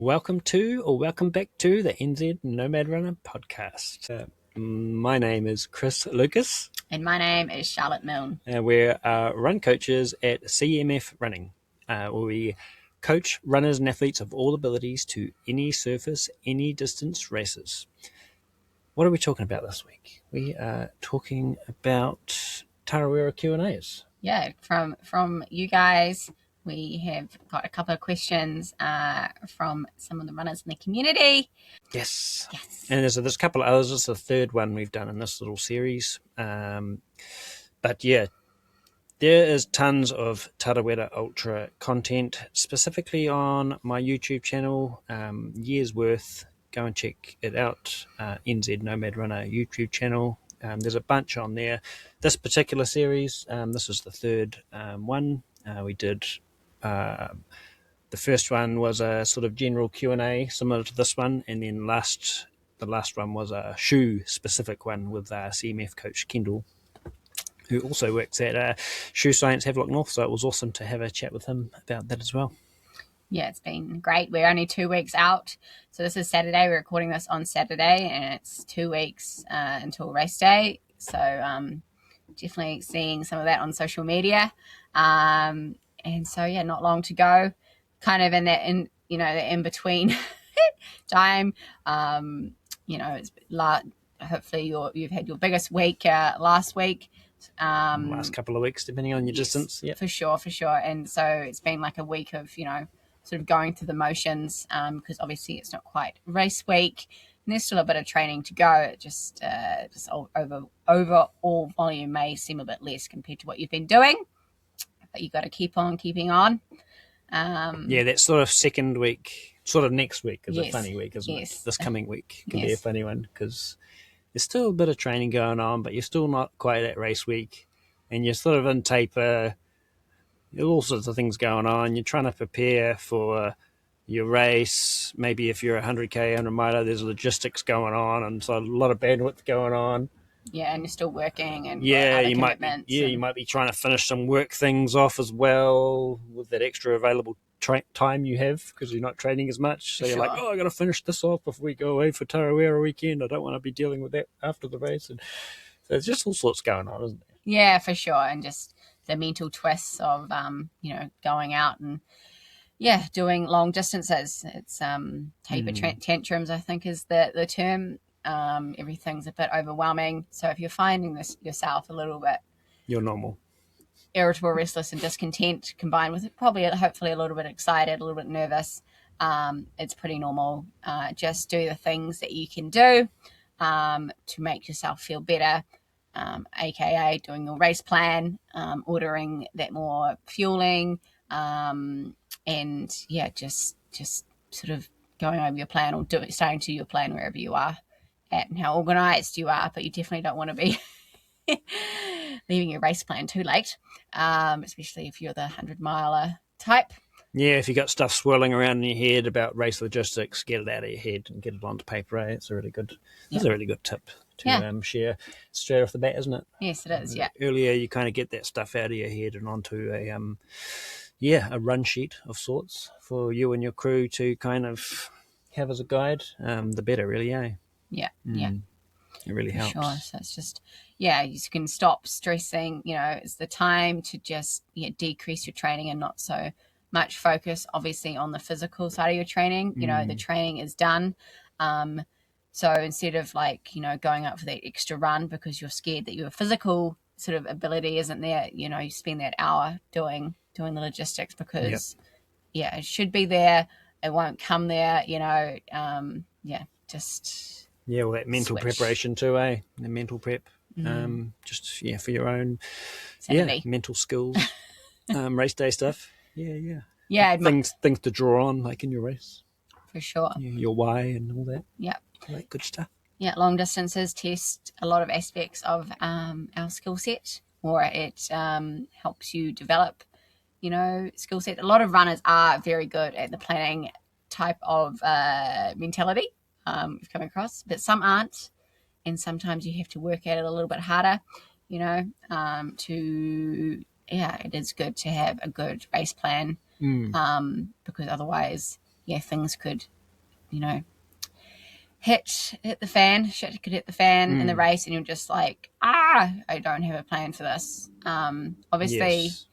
Welcome back to the NZ Nomad Runner podcast. My name is Chris Lucas. And my name is Charlotte Milne. We're run coaches at CMF Running, where we coach runners and athletes of all abilities to any surface, any distance races. What are we talking about this week? We are talking about Tarawera Q A's. Yeah, from you guys. We have got a couple of questions from some of the runners in the community. Yes. And there's a couple of others. It's the third one we've done in this little series. But yeah, there is tons of Tarawera Ultra content, specifically on my YouTube channel, years worth. Go and check it out, NZ Nomad Runner YouTube channel. There's a bunch on there. This particular series, this is the third one. We did... the first one was a sort of general Q&A similar to this one, and then the last one was a shoe specific one with CMF coach Kendall, who also works at Shoe Science Havelock North, so it was awesome to have a chat with him about that as well. Yeah, it's been great. We're only 2 weeks out, so this is Saturday. We're recording this on Saturday, and it's 2 weeks until race day, so definitely seeing some of that on social media. And so, yeah, not long to go, kind of the in-between time. It's hopefully you've had your biggest week last week. Last couple of weeks, depending on your distance. Yeah, for sure. And so it's been like a week of, sort of going through the motions because obviously it's not quite race week. And there's still a bit of training to go. Just overall volume may seem a bit less compared to what you've been doing. But you've got to keep on keeping on. That sort of second week, sort of next week is a funny week, isn't it? This coming week can be a funny one because there's still a bit of training going on, but you're still not quite at race week. And you're sort of in taper. There's all sorts of things going on. You're trying to prepare for your race. Maybe if you're a 100K, 100 miler, there's logistics going on, and so a lot of bandwidth going on. Yeah, and you're still working, and you might be trying to finish some work things off as well with that extra available time you have because you're not training as much. So you're like, I got to finish this off before we go away for Tarawera weekend. I don't want to be dealing with that after the race, and so there's just all sorts going on, isn't there? Yeah, for sure, and just the mental twists of going out and doing long distances. It's taper tantrums, I think, is the term. Everything's a bit overwhelming, so if you're finding this yourself a little bit, you're normal, irritable, restless and discontent combined with probably hopefully a little bit excited, a little bit nervous, it's pretty normal. Just do the things that you can do to make yourself feel better, aka doing your race plan, ordering that more fueling, and just sort of going over your plan or starting to your plan wherever you are at and how organised you are, but you definitely don't want to be leaving your race plan too late, especially if you're the 100-miler type. Yeah, if you got stuff swirling around in your head about race logistics, get it out of your head and get it onto paper. It's a really good. That's a really good tip to share straight off the bat, isn't it? Yes, it is. Yeah. Earlier, you kind of get that stuff out of your head and onto a run sheet of sorts for you and your crew to kind of have as a guide. The better, really, eh? Yeah. It really helps. Sure. So it's just, you can stop stressing. It's the time to just decrease your training and not so much focus, obviously, on the physical side of your training. The training is done. So instead of going out for that extra run because you're scared that your physical sort of ability isn't there, you spend that hour doing the logistics because, it should be there. It won't come there, just... Yeah, well, that mental preparation too, eh? The mental prep, just for your own, sanity. Mental skills, race day stuff. Yeah, things to draw on, like in your race, for sure. Your why and all that. Yeah, all that good stuff. Yeah, long distances test a lot of aspects of our skill set, or it helps you develop, skill set. A lot of runners are very good at the planning type of mentality. We've come across, but some aren't, and sometimes you have to work at it a little bit harder, it is good to have a good race plan, because otherwise things could, hit the fan. Shit could hit the fan in the race, and you're just like, I don't have a plan for this. Obviously, Yes.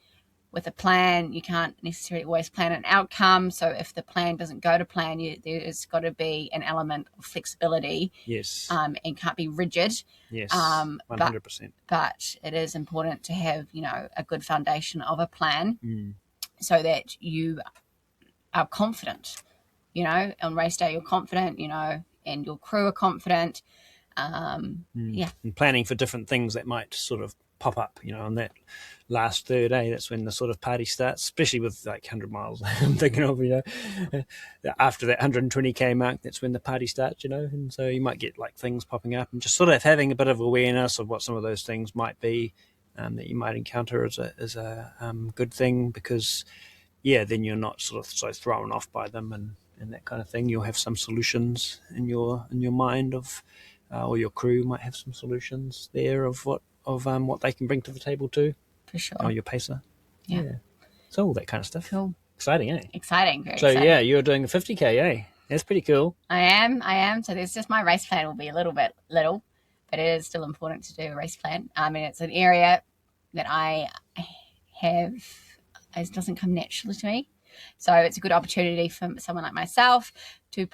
with a plan, you can't necessarily always plan an outcome. So if the plan doesn't go to plan, there's got to be an element of flexibility. Yes. And can't be rigid. Yes. 100%. But it is important to have, a good foundation of a plan so that you are confident. On race day, you're confident, and your crew are confident. And planning for different things that might sort of pop up, on that last third day. That's when the sort of party starts, especially with like 100 miles. I'm thinking of, after that 120k mark, that's when the party starts, and so you might get like things popping up, and just sort of having a bit of awareness of what some of those things might be that you might encounter is a good thing, because then you're not sort of so thrown off by them and that kind of thing. You'll have some solutions in your mind of, or your crew might have some solutions there of what they can bring to the table too. For sure. Or your pacer. Yeah. So all that kind of stuff. Cool. Exciting, eh? Exciting. Very so exciting. Yeah, you're doing the 50k, eh? That's pretty cool. I am. So there's just my race plan will be a little bit little, but it is still important to do a race plan. I mean, it's an area that I have, it doesn't come naturally to me. So it's a good opportunity for someone like myself to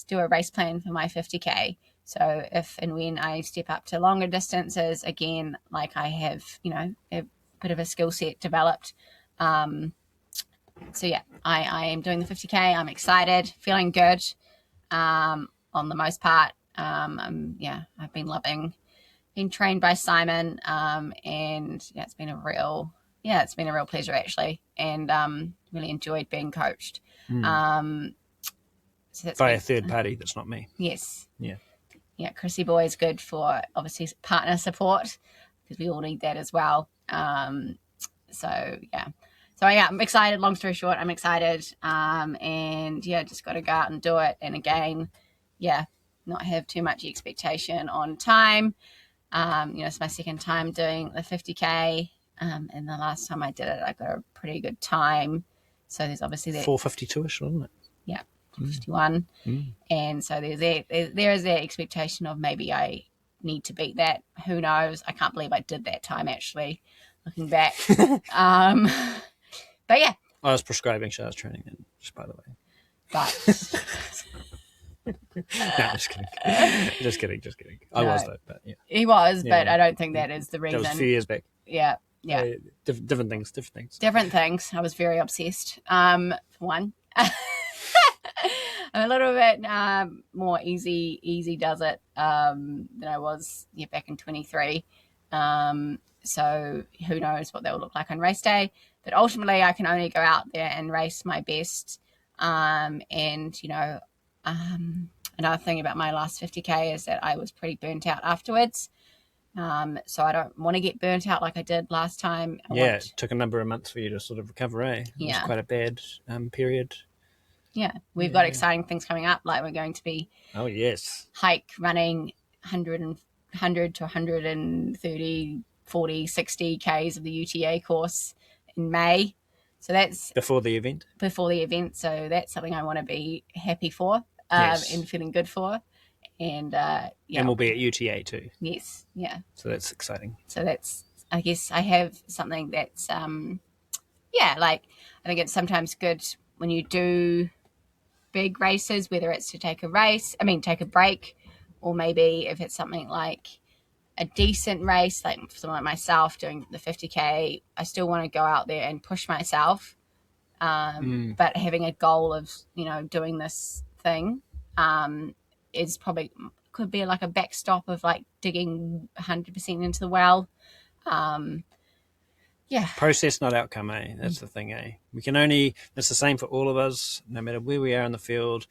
do a race plan for my 50k. So if and when I step up to longer distances, again, like I have, a bit of a skill set developed. So yeah, I am doing the 50k. I'm excited, feeling good. On the most part, I've been loving being trained by Simon, and it's been a real pleasure actually, and really enjoyed being coached. So that's by a third party that's not me. Yes. Yeah, Chrissy Boy is good for obviously partner support, because we all need that as well. I'm excited. Long story short, I'm excited, and just got to go out and do it. And again, not have too much expectation on time. It's my second time doing the 50k, and the last time I did it, I got a pretty good time. So there's obviously that 4:52ish, wasn't it? Yeah. 51, and so there is that expectation of maybe I need to beat that. Who knows? I can't believe I did that time actually, looking back. But yeah, I was prescribing Char's training then, just by the way. But no, just kidding. I was though, but yeah, he was, but I don't think that is the reason. That was a few years back. Yeah. Different things. Different things. I was very obsessed. For one. I'm a little bit more easy does it than I was back in 23. So who knows what that will look like on race day. But ultimately, I can only go out there and race my best. Another thing about my last 50k is that I was pretty burnt out afterwards. So I don't want to get burnt out like I did last time. It took a number of months for you to sort of recover, eh? It was quite a bad period. Yeah, we've got exciting things coming up. Like we're going to be running 100 to 130, 40, 60 Ks of the UTA course in May. So that's before the event. So that's something I want to be happy for and feeling good for. And and we'll be at UTA too. Yes, yeah. So that's exciting. So that's, I guess I have something that's, I think it's sometimes good when you do big races, whether it's to take a break, or maybe if it's something like a decent race, like someone like myself doing the 50k, I still want to go out there and push myself. But having a goal of, doing this thing, is probably could be like a backstop of like digging 100% into the well. Process, not outcome, eh? That's the thing, eh? It's the same for all of us, no matter where we are in the field,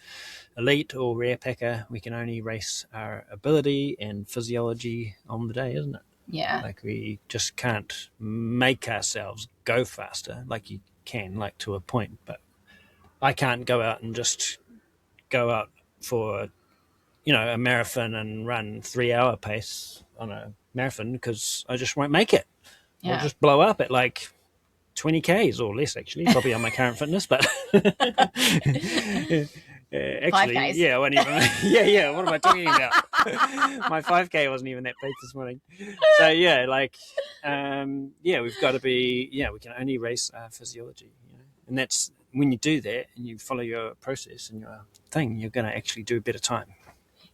elite or rare packer, we can only race our ability and physiology on the day, isn't it? Yeah. Like we just can't make ourselves go faster, like you can, like to a point, but I can't go out and just go out for, a marathon and run 3-hour pace on a marathon, because I just won't make it. Yeah. I'll just blow up at like 20 Ks or less, actually, probably on my current fitness, but actually, 5Ks. yeah, I wasn't even, yeah, what am I talking about? My 5K wasn't even that pace this morning. So, yeah, like, we've got to be, we can only race our physiology, and that's when you do that and you follow your process and your thing, you're going to actually do a better time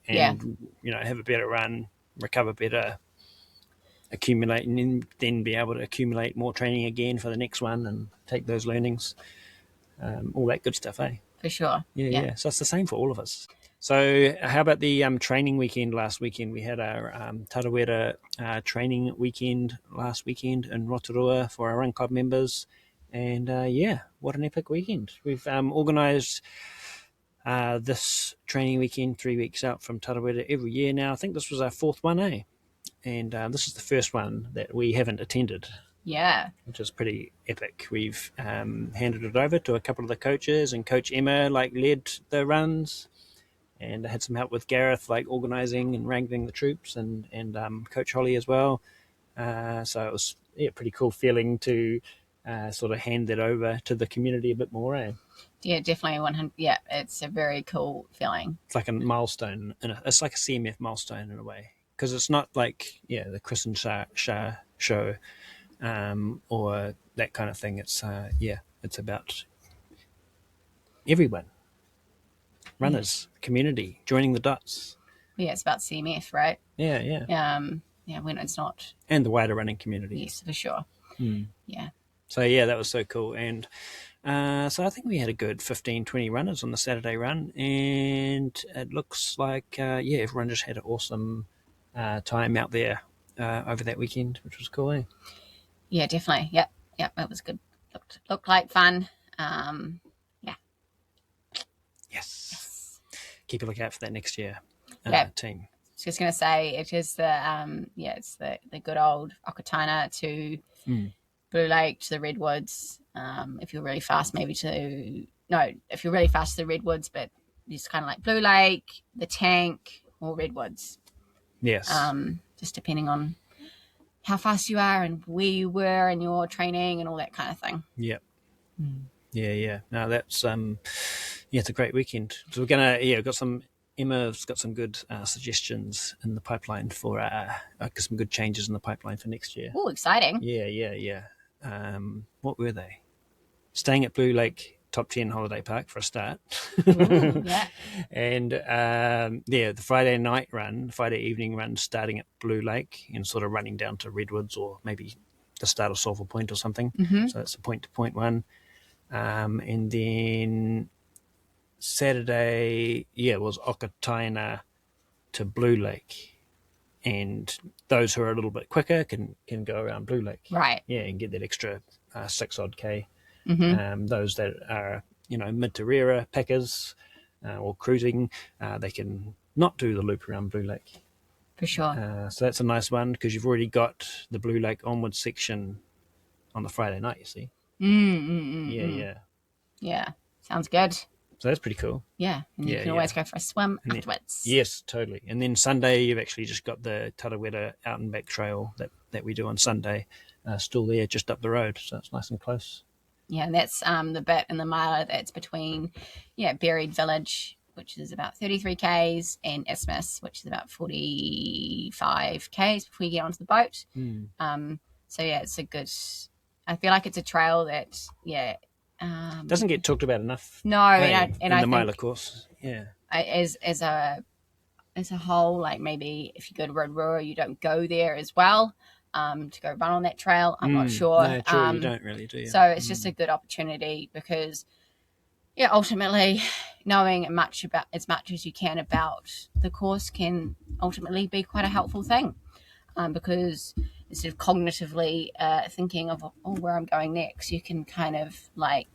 and, have a better run, recover better, accumulate, and then be able to accumulate more training again for the next one and take those learnings, all that good stuff, eh? For sure. Yeah. So it's the same for all of us. So how about the training weekend last weekend? We had our Tarawera training weekend last weekend in Rotorua for our Run Club members. And what an epic weekend. We've organised this training weekend 3 weeks out from Tarawera every year now. I think this was our fourth one, eh? And this is the first one that we haven't attended. Yeah. Which is pretty epic. We've handed it over to a couple of the coaches, and Coach Emma led the runs, and I had some help with Gareth organising and wrangling the troops, and Coach Holly as well. So it was a pretty cool feeling to sort of hand that over to the community a bit more. Yeah, definitely 100. Yeah, it's a very cool feeling. It's like a milestone, it's like a CMF milestone in a way, because it's not like the Chris and Char show. Or that kind of thing. It's it's about everyone, runners, community, joining the dots. Yeah, it's about CMF, right? Yeah. When it's not, and the wider running community. Yes, for sure. Yeah. So that was so cool, and so I think we had a good 15-20 runners on the Saturday run, and it looks like everyone just had an awesome time out there over that weekend, which was cool. Yeah, definitely. Yep, it was good. Looked like fun. Yes. Keep a lookout for that next year team. I was just going to say it is it's the good old Okataina to Blue Lake to the Redwoods. If you're really fast, if you're really fast to the Redwoods, but it's kind of like Blue Lake, the Tank, or Redwoods. Yes. Just depending on how fast you are and where you were in your training and all that kind of thing. Yep. Yeah. No, that's it's a great weekend. So we're gonna Emma's got some good suggestions in the pipeline for some good changes in the pipeline for next year. Oh, exciting! Yeah. What were they? Staying at Blue Lake Top 10 Holiday Park for a start. Ooh, yeah. And the Friday evening run starting at Blue Lake and sort of running down to Redwoods or maybe the start of Sulphur Point or something. Mm-hmm. So it's a point-to-point one. And then Saturday, was Okataina to Blue Lake. And those who are a little bit quicker can go around Blue Lake. Right. Yeah, and get that extra 6-odd K. Mm-hmm. Those that are, mid to rarer packers or cruising, they can not do the loop around Blue Lake. For sure. So that's a nice one because you've already got the Blue Lake onward section on the Friday night, you see. Yeah. Sounds good. So that's pretty cool. Yeah. And you can always go for a swim afterwards. Yes, totally. And then Sunday, you've actually just got the Tarawera out and back trail that we do on Sunday, still there just up the road. So it's nice and close. Yeah, and that's the bit in the mile that's between, Buried Village, which is about 33 Ks, and Isthmus, which is about 45 Ks before you get onto the boat. It's a good, I feel like it's a trail that, doesn't get talked about enough. No, and the mile course. Yeah. As a whole, like maybe if you go to Rotorua, you don't go there as well. To go run on that trail. I'm not sure. No, true, you don't really, do you? So it's just a good opportunity because, ultimately knowing as much as you can about the course can ultimately be quite a helpful thing because instead of cognitively thinking of, where I'm going next, you can kind of like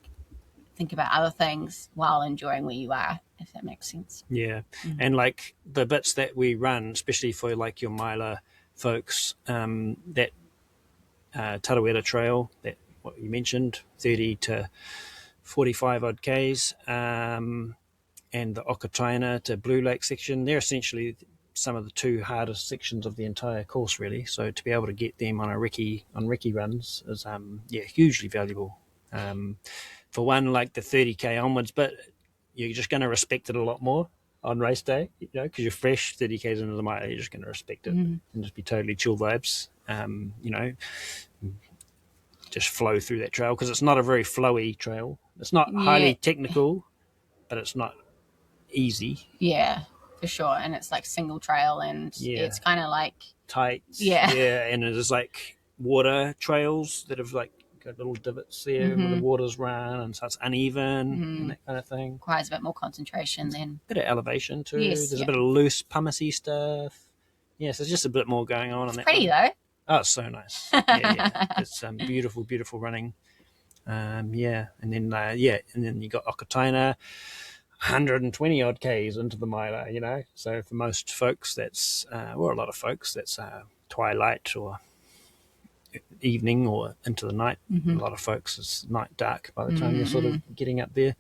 think about other things while enjoying where you are, if that makes sense. Yeah. And like the bits that we run, especially for like your miler folks, that Tarawera trail, that what you mentioned, 30 to 45 odd Ks, and the Okataina to Blue Lake section, they're essentially some of the two hardest sections of the entire course, really. So to be able to get them on recce runs is hugely valuable. For one, like the 30k onwards, but you're just going to respect it a lot more on race day, because you're fresh 30k's into the mile. You're just going to respect it and just be totally chill vibes. Just flow through that trail, because it's not a very flowy trail. It's not highly technical, but it's not easy. Yeah, for sure. And it's like single trail, and it's kind of like tight. Yeah, and it is like water trails that have like got little divots there where the water's run, and so it's uneven and that kind of thing. Requires a bit more concentration then. A bit of elevation too. Yes, There's a bit of loose pumicy stuff. Yes, there's just a bit more going on. It's pretty though. Oh, it's so nice. Yeah. It's beautiful, beautiful running. And then you got Okataina, 120 odd k's into the miler. So for most folks, that's a lot of folks, that's twilight or evening or into the night. A lot of folks, it's night dark by the time you're sort of getting up there.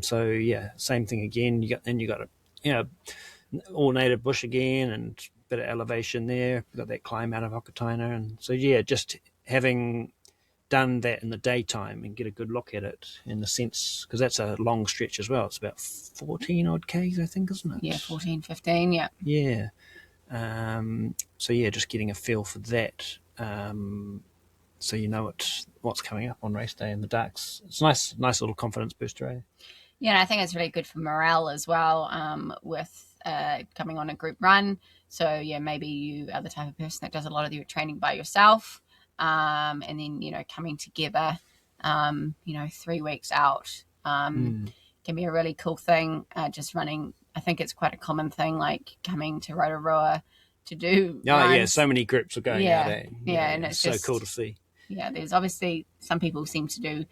Same thing again. You got a all native bush again, and bit of elevation there. We've got that climb out of Okataina, and so just having done that in the daytime and get a good look at it, in the sense, because that's a long stretch as well. It's about 14 odd k's, I think, isn't it? Yeah, 14, 15. Yeah. Just getting a feel for that. So you know what's coming up on race day in the darks. It's nice little confidence booster, eh? Yeah, and I think it's really good for morale as well, with coming on a group run. So maybe you are the type of person that does a lot of your training by yourself, and then coming together, 3 weeks out, can be a really cool thing. Just running, I think it's quite a common thing, like coming to Rotorua to do runs. So many groups are going out, eh? And it's so cool to see. Yeah, there's obviously some people seem to do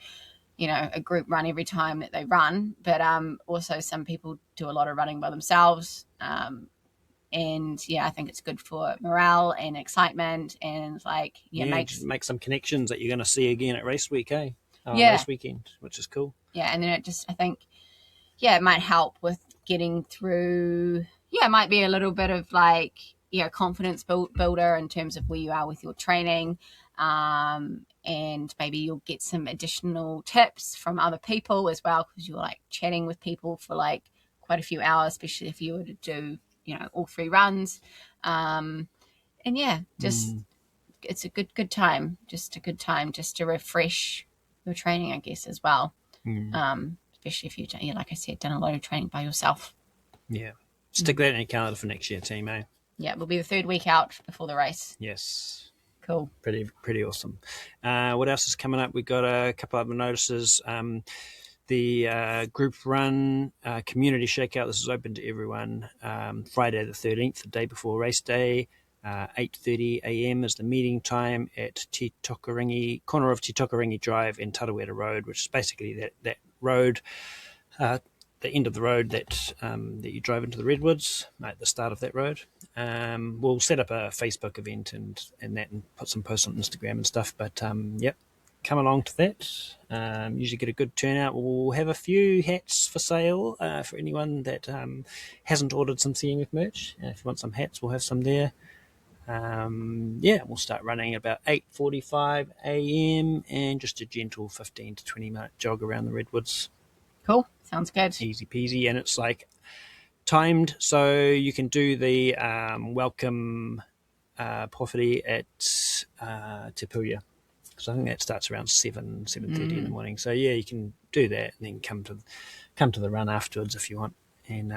a group run every time that they run, but also some people do a lot of running by themselves, and I think it's good for morale and excitement, and make some connections that you're going to see again at race week, eh? Race weekend, which is cool. And then I think it might help with getting through. It might be a little bit of confidence builder in terms of where you are with your training. And maybe you'll get some additional tips from other people as well, because you're chatting with people for quite a few hours, especially if you were to do all 3 runs. It's a good time, just to refresh your training, I guess, as well. Especially if you, like I said, done a lot of training by yourself. Stick that in your calendar for next year, team, eh? We'll be the 3rd week out before the race. Yes. Cool. Pretty awesome. What else is coming up? We've got a couple other notices. The group run community shakeout. This is open to everyone. Friday the 13th, the day before race day. 8:30 a.m. is the meeting time at corner of Titokaringi Drive and Tarawera Road, which is basically that road, the end of the road that you drive into the Redwoods, at the start of that road. We'll set up a Facebook event and put some posts on Instagram and stuff. But come along to that. Usually get a good turnout. We'll have a few hats for sale for anyone that hasn't ordered some CMF merch. If you want some hats, we'll have some there. We'll start running at about 8:45 a.m. and just a gentle 15 to 20 minute jog around the Redwoods. Cool. Sounds good. Easy peasy, and it's timed, so you can do the welcome Pōwhiri at Te Puia, because I think that starts around 7:30 in the morning. So you can do that and then come to the run afterwards if you want. And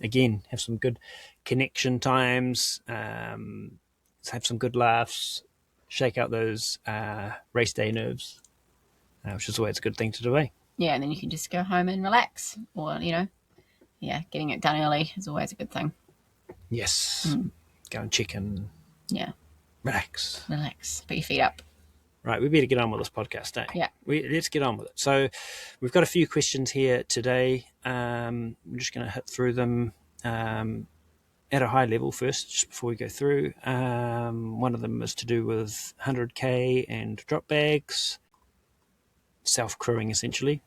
again, have some good connection times, have some good laughs, shake out those race day nerves, which is always a good thing to do, eh? And then you can just go home and relax, or getting it done early is always a good thing. Yes. Go and check in. Relax, put your feet up. Right, we better get on with this podcast, eh? Let's get on with it. So we've got a few questions here today. We're just going to hit through them at a high level first, just before we go through. One of them is to do with 100k and drop bags, self-crewing essentially.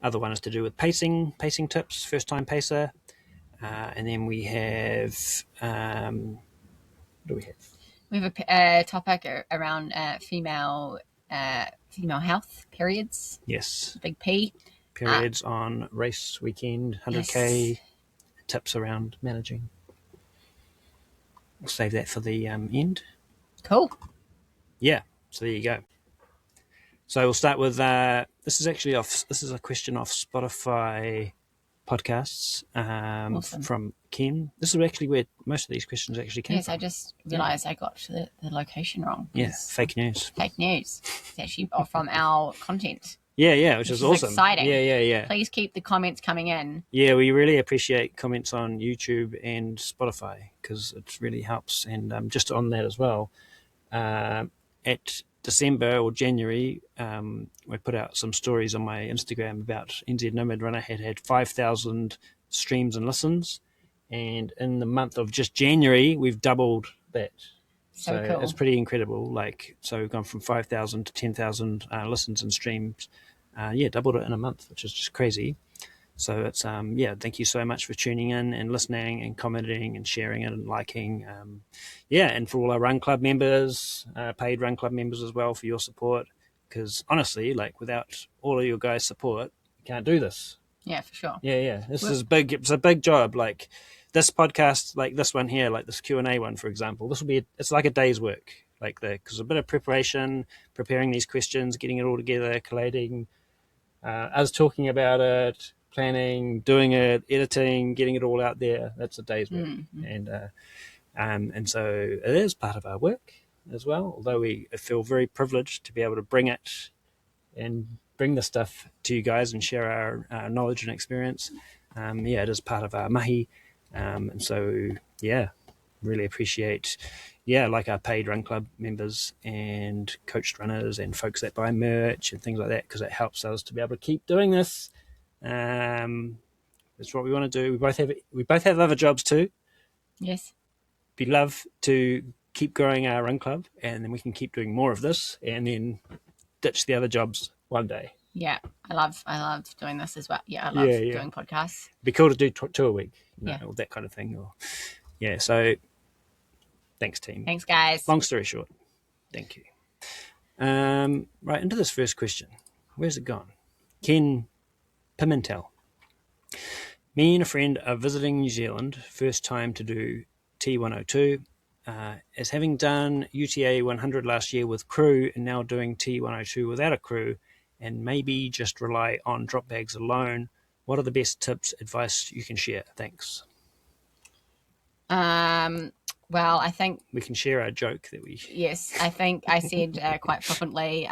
Other one is to do with pacing tips, first time pacer. And then we have, what do we have? We have a topic around female health, periods. Yes. Big P. Periods on race weekend, 100K, Yes. tips around managing. We'll save that for the end. Cool. Yeah, so there you go. So we'll start with, this is a question off Spotify podcasts Awesome. from Ken. This is actually where most of these questions actually came Yes, from. I just realised I got the location wrong. Yeah, fake news. Fake news. It's actually from our content. Which is awesome. Exciting. Yeah. Please keep the comments coming in. Yeah, we really appreciate comments on YouTube and Spotify because it really helps. And just on that as well, at December or January, we put out some stories on my Instagram about NZ Nomad Runner had 5,000 streams and listens. And in the month of just January, we've doubled that. So cool. It's pretty incredible. So we've gone from 5,000 to 10,000 listens and streams. Doubled it in a month, which is just crazy. So it's, thank you so much for tuning in and listening and commenting and sharing it and liking. And for all our Run Club members, paid Run Club members as well, for your support. Because honestly, without all of your guys' support, you can't do this. Yeah, for sure. Yeah. This is big. It's a big job. This podcast, this one here, this Q&A one, for example, it's like a day's work. Because a bit of preparation, preparing these questions, getting it all together, collating, us talking about it, planning, doing it, editing, getting it all out there. That's a day's work. And so it is part of our work as well, although we feel very privileged to be able to bring it and bring the stuff to you guys and share our knowledge and experience. It is part of our mahi. And so, really appreciate, our paid Run Club members and coached runners and folks that buy merch and things like that, because it helps us to be able to keep doing this. That's what we want to do. We both have other jobs too. Yes. We'd love to keep growing our Run Club, and then we can keep doing more of this, and then ditch the other jobs one day. Yeah, I love doing this as well. Yeah, I love doing podcasts. It'd be cool to do two a week, or that kind of thing. So thanks, team. Thanks, guys. Long story short, thank you. Right, into this first question. Where's it gone? Ken Pimentel. Me and a friend are visiting New Zealand, first time to do T102. As having done UTA 100 last year with crew and now doing T102 without a crew, and maybe just rely on drop bags alone, what are the best tips, advice you can share? Thanks. Well, I think we can share our joke that we. Yes, I think I said quite flippantly,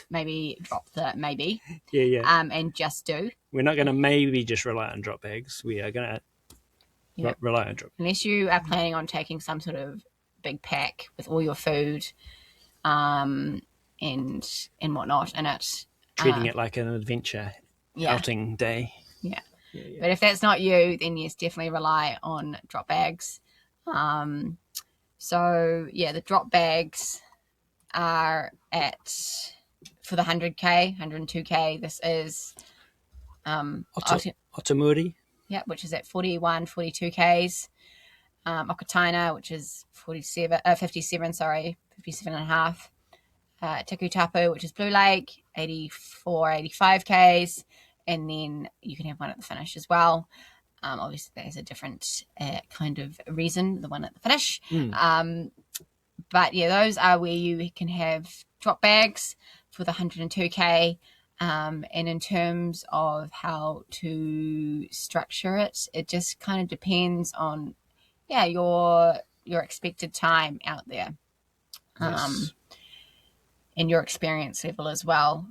maybe drop the maybe. Yeah. And just do. We're not going to maybe just rely on drop bags. We are going to rely on drop. Unless you are planning on taking some sort of big pack with all your food, and whatnot in it. Treating it like an adventure outing day. Yeah. But if that's not you, then yes, definitely rely on drop bags. The drop bags are for the 100K, 102K. This is Otamuri. Yeah, which is at 41, 42Ks. Okataina, which is 57 and a half. Tikutapu, which is Blue Lake, 84, 85Ks. And then you can have one at the finish as well. Obviously, there's a different kind of reason, the one at the finish. But those are where you can have drop bags for the 102K. And in terms of how to structure it, it just kind of depends on, your expected time out there. Yes. And your experience level as well,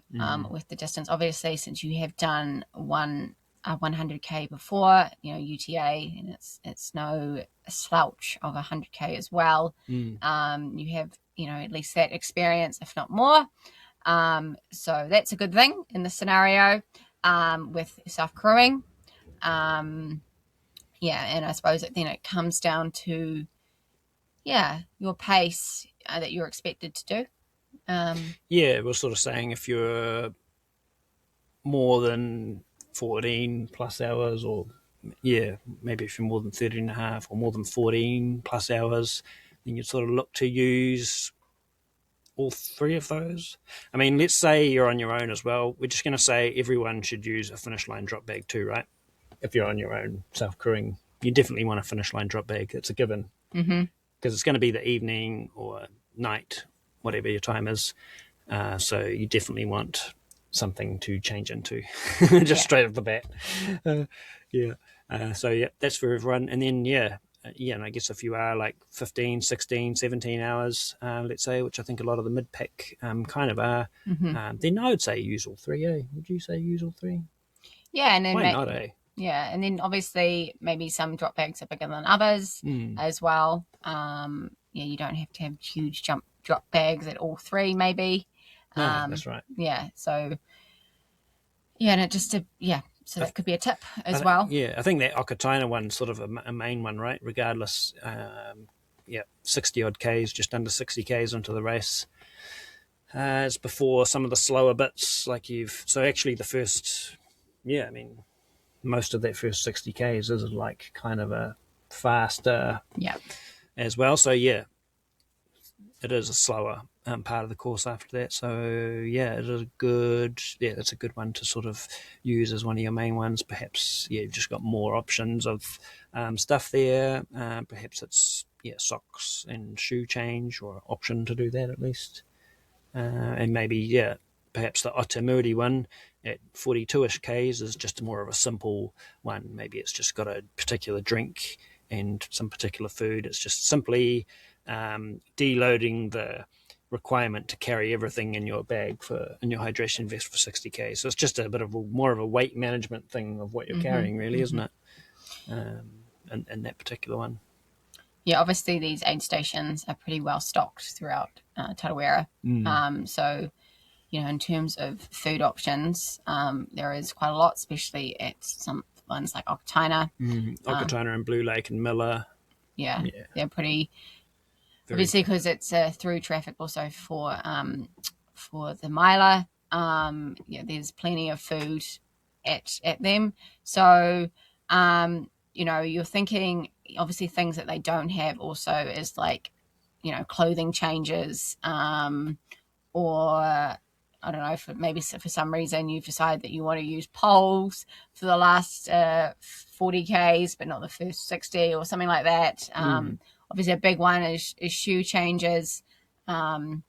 with the distance. Obviously, since you have done 100K before, UTA, and it's no slouch of 100K as well. You have, at least that experience, if not more. So that's a good thing in this scenario, with self-crewing. And I suppose then it comes down to, your pace that you're expected to do. We're sort of saying if you're more than 14 plus hours or maybe if you're more than 13 and a half or more than 14 plus hours, then you'd sort of look to use all three of those. I mean, let's say you're on your own as well. We're just going to say everyone should use a finish line drop bag too, right? If you're on your own self-crewing, you definitely want a finish line drop bag. It's a given. Because it's going to be the evening or night, whatever your time is. So you definitely want something to change into, just straight off the bat. So that's for everyone. And then, and I guess if you are like 15, 16, 17 hours, let's say, which I think a lot of the mid-pack kind of are, then I would say use all three, eh? Would you say use all three? Yeah, and then why not, eh? Yeah, and then obviously maybe some drop bags are bigger than others as well. You don't have to have huge drop bags at all three, maybe. No, that's right. Yeah, so and it just so that could be a tip as well. Yeah, I think that Okataina one's sort of a main one, right? Regardless, 60 odd Ks, just under 60 Ks into the race. It's before some of the slower bits, so actually the first, most of that first 60 Ks is like kind of a faster as well. So it is a slower part of the course after that. So it is that's a good one to sort of use as one of your main ones. Perhaps you've just got more options of stuff there. Perhaps it's socks and shoe change, or option to do that at least. And maybe perhaps the Otamuri one at 42ish Ks is just more of a simple one. Maybe it's just got a particular drink and some particular food. It's just simply deloading the requirement to carry everything in your bag in your hydration vest for 60 Ks. So it's just a bit of more of a weight management thing of what you're carrying, really, isn't it? In that particular one. Yeah, obviously these aid stations are pretty well stocked throughout Tarawera. So, in terms of food options, there is quite a lot, especially at some ones like Okataina. Okataina and Blue Lake and Miller. Yeah. They're pretty... Obviously, because it's through traffic also for the miler. There's plenty of food at them. So, you're thinking, obviously, things that they don't have also is like, clothing changes, or I don't know, for some reason you've decided that you want to use poles for the last 40 Ks, but not the first 60 or something like that. Obviously, a big one is shoe changes. And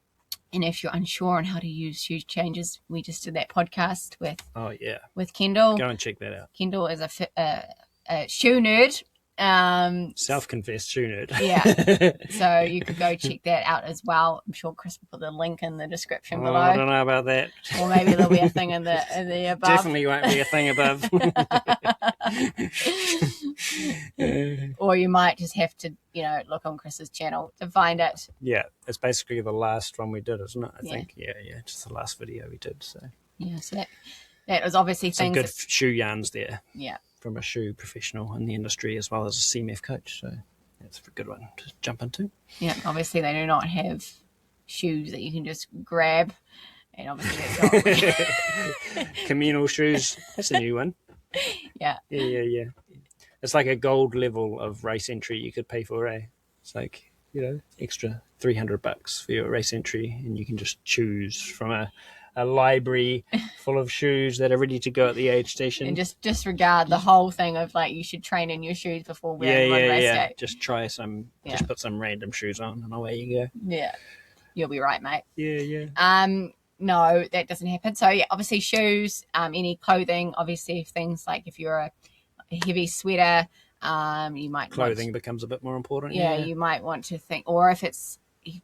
if you're unsure on how to use shoe changes, we just did that podcast with Kendall. Go and check that out. Kendall is a shoe nerd. Self-confessed shoe nerd. Yeah. So you could go check that out as well. I'm sure Chris will put the link in the description below. I don't know about that. Or maybe there'll be a thing in the above. Definitely won't be a thing above. Or you might just have to, look on Chris's channel to find it. Yeah, it's basically the last one we did, isn't it? I think. Yeah, just the last video we did. So yeah, so that was obviously some things. Good shoe yarns there. Yeah. From a shoe professional in the industry as well as a CMF coach. So that's a good one to jump into. Yeah, obviously they do not have shoes that you can just grab. And obviously that's not... Communal shoes. That's a new one. Yeah. Yeah. It's like a gold level of race entry you could pay for, eh? It's like, extra $300 for your race entry, and you can just choose from a library full of shoes that are ready to go at the aid station. And just disregard the whole thing of like you should train in your shoes before wearing one race day. Just try just put some random shoes on and away you go. Yeah. You'll be right, mate. Yeah. No, that doesn't happen. So obviously shoes, any clothing, obviously things like if you're a heavy sweater, you might clothing becomes a bit more important. Yeah, you might want to think, or if it's,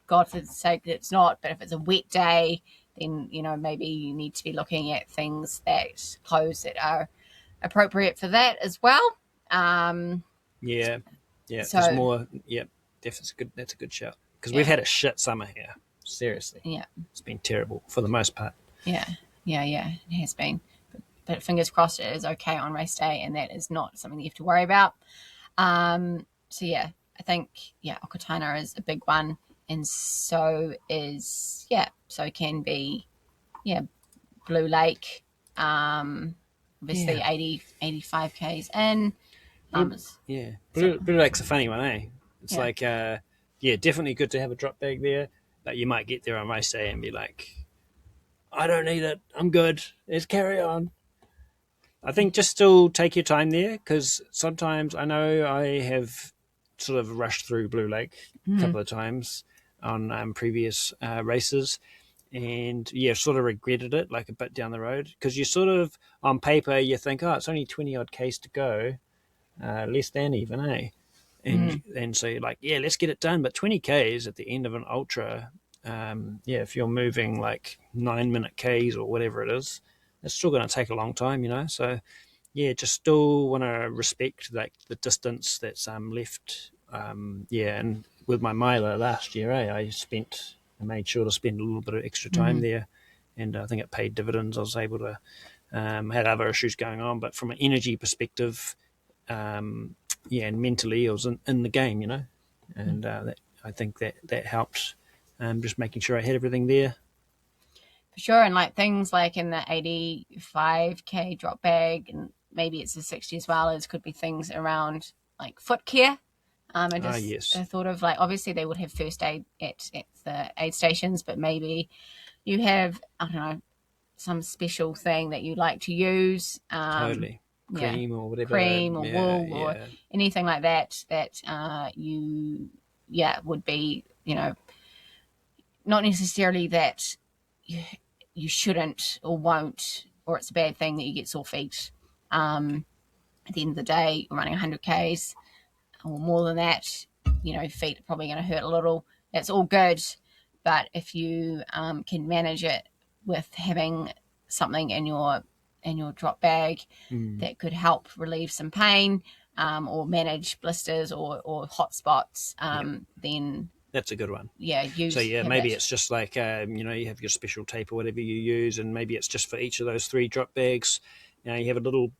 God for the sake that it's not, but if it's a wet day, then maybe you need to be looking at clothes that are appropriate for that as well. So there's more. Yeah, that's a good shout, because we've had a shit summer here. Seriously. Yeah, it's been terrible for the most part. Yeah, it has been. But fingers crossed it is okay on race day, and that is not something you have to worry about. I think Okataina is a big one, and so can be Blue Lake, obviously 85 Ks in. Blue Lake's a funny one, eh? It's Yeah. like, definitely good to have a drop bag there, but you might get there on race day and be like, I don't need it. I'm good. Let's carry on. I think just still take your time there, because sometimes I know I have sort of rushed through Blue Lake a couple of times on previous races, and sort of regretted it like a bit down the road, because you sort of on paper you think, oh, it's only 20 odd k's to go, less than even, eh? And so you're like, let's get it done. But 20 k's at the end of an ultra, if you're moving like 9-minute k's or whatever it is, it's still going to take a long time, So just still want to respect like the distance that's left. And with my miler last year, I made sure to spend a little bit of extra time there, and I think it paid dividends. I was able to had other issues going on, but from an energy perspective, and mentally I was in the game, and I think that helped. Just making sure I had everything there. For sure, and like things like in the 85k drop bag, and maybe it's a 60 as well, as could be things around like foot care. I thought of, like, obviously they would have first aid at the aid stations, but maybe you have, I don't know, some special thing that you like to use. Totally. Cream or whatever. Cream or wool or anything like that you would be, not necessarily that you shouldn't or won't, or it's a bad thing that you get sore feet. At the end of the day, you're running 100 k's or more than that, feet are probably going to hurt a little. That's all good, but if you can manage it with having something in your drop bag that could help relieve some pain, or manage blisters or hot spots, then that's a good one. Maybe it's just like you have your special tape or whatever you use, and maybe it's just for each of those 3 drop bags. You have a little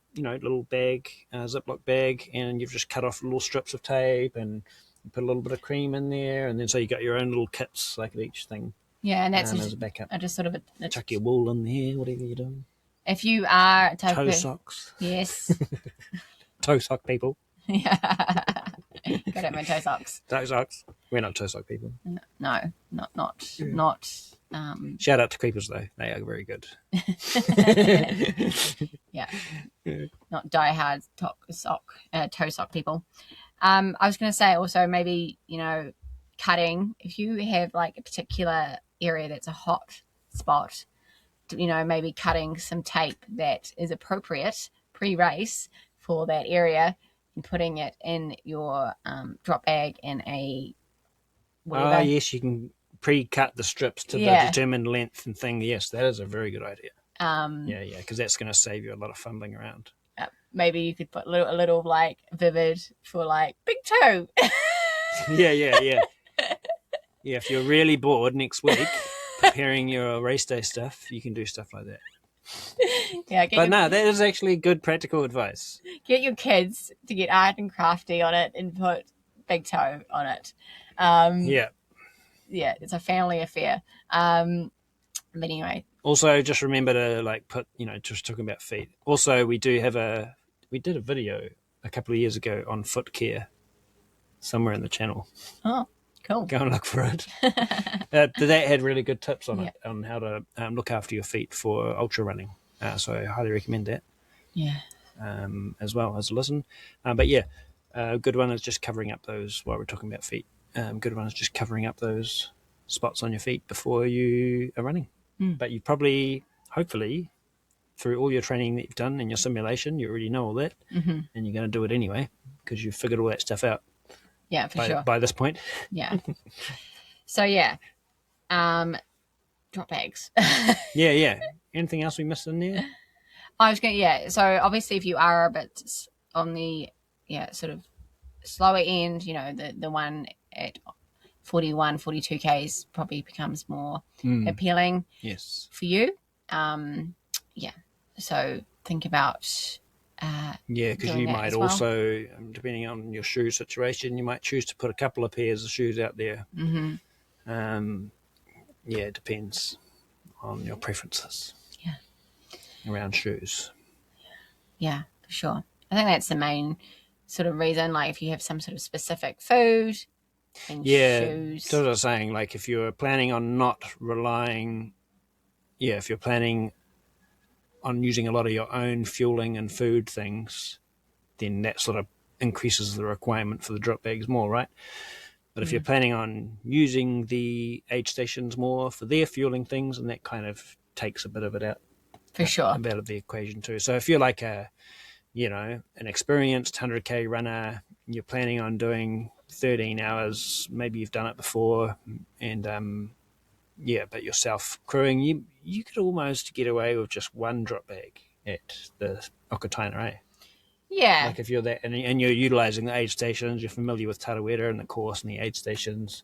bag, Ziploc bag, and you've just cut off little strips of tape and put a little bit of cream in there, and then so you got your own little kits like at each thing. Yeah, and that's as a backup. Just sort of chuck your wool in there, whatever you're doing. If you are toe socks, yes, toe sock people. Yeah, got it, my toe socks. Toe socks. We're not toe sock people. No, not. Shout out to creepers though; they are very good. Yeah, not diehard toe sock people. I was going to say also, maybe cutting, if you have like a particular area that's a hot spot, maybe cutting some tape that is appropriate pre-race for that area and putting it in your drop bag in a whatever. Oh yes, you can pre-cut the strips to the determined length and thing. Yes, that is a very good idea. Because that's going to save you a lot of fumbling around. Maybe you could put a little like vivid for like big toe. Yeah, if you're really bored next week preparing your race day stuff, you can do stuff like that. That is actually good practical advice. Get your kids to get art and crafty on it and put big toe on it. It's a family affair. But anyway. Also, just remember to like put, just talking about feet. Also, we did a video a couple of years ago on foot care somewhere in the channel. Oh, cool. Go and look for it. That had really good tips on it, on how to look after your feet for ultra running. So I highly recommend that. Yeah. As well as a listen. A good one is just covering up those, while we're talking about feet, good one is just covering up those spots on your feet before you are running. But you probably, hopefully, through all your training that you've done in your simulation, you already know all that, and you're going to do it anyway because you've figured all that stuff out. Yeah, sure. By this point. Yeah. So, drop bags. Yeah. Anything else we missed in there? I was going so obviously if you are a bit on the, sort of slower end, the one at 41, 42 Ks probably becomes more appealing for you. So think about because you might also, depending on your shoe situation, you might choose to put a couple of pairs of shoes out there. It depends on your preferences around shoes. Yeah, for sure. I think that's the main sort of reason, like if you have some sort of specific food and shoes. So what I was saying, like if you're planning on not relying, if you're planning on using a lot of your own fueling and food things, then that sort of increases the requirement for the drop bags more, right? But if you're planning on using the aid stations more for their fueling things, and that kind of takes a bit of it out. For sure. Out of the equation too. So if you're like an experienced 100K runner, you're planning on doing 13 hours, maybe you've done it before, and but you're self-crewing, you could almost get away with just one drop bag at the Okataina, eh? Yeah. Like if you're that and you're utilising the aid stations, you're familiar with Tarawera and the course and the aid stations,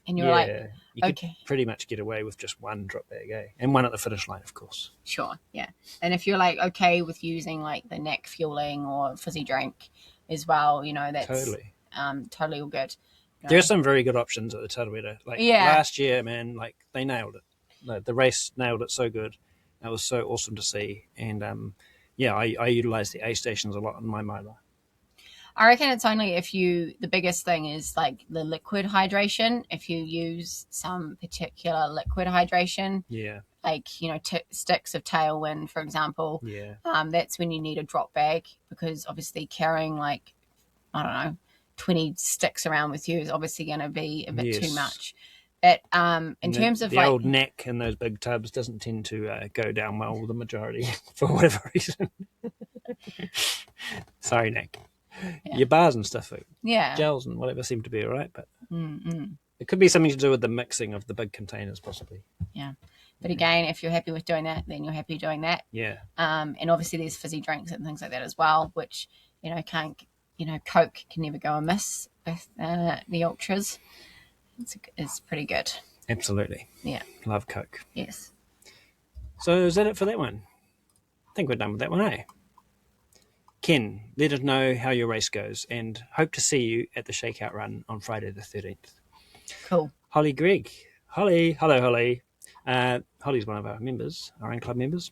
and you're like, you could pretty much get away with just one drop bag, eh? And one at the finish line, of course. Sure, yeah. And if you're like okay with using like the neck fueling or fizzy drink as well, that's totally all good. There are some very good options at the Tarawera. Like last year, man, like they nailed it. The race nailed it so good. That was so awesome to see. And I utilise the aid stations a lot on my miler. I reckon it's only the biggest thing is like the liquid hydration. If you use some particular liquid hydration, like, sticks of Tailwind, for example, that's when you need a drop bag, because obviously carrying like, I don't know, 20 sticks around with you is obviously going to be a bit too much. But in terms of the old neck in those big tubs doesn't tend to go down well with the majority for whatever reason. Sorry, Nick. Your bars and stuff, gels and whatever seem to be all right, but it could be something to do with the mixing of the big containers, possibly. Yeah, but again, if you're happy with doing that, then you're happy doing that. Yeah. And obviously there's fizzy drinks and things like that as well, which Coke can never go amiss with the ultras. It's pretty good. Absolutely. Yeah. Love Coke. Yes. So is that it for that one? I think we're done with that one, eh? Ken, let us know how your race goes, and hope to see you at the Shakeout Run on Friday the 13th. Cool. Holly Gregg. Holly. Hello, Holly. Holly's one of our members, our own club members,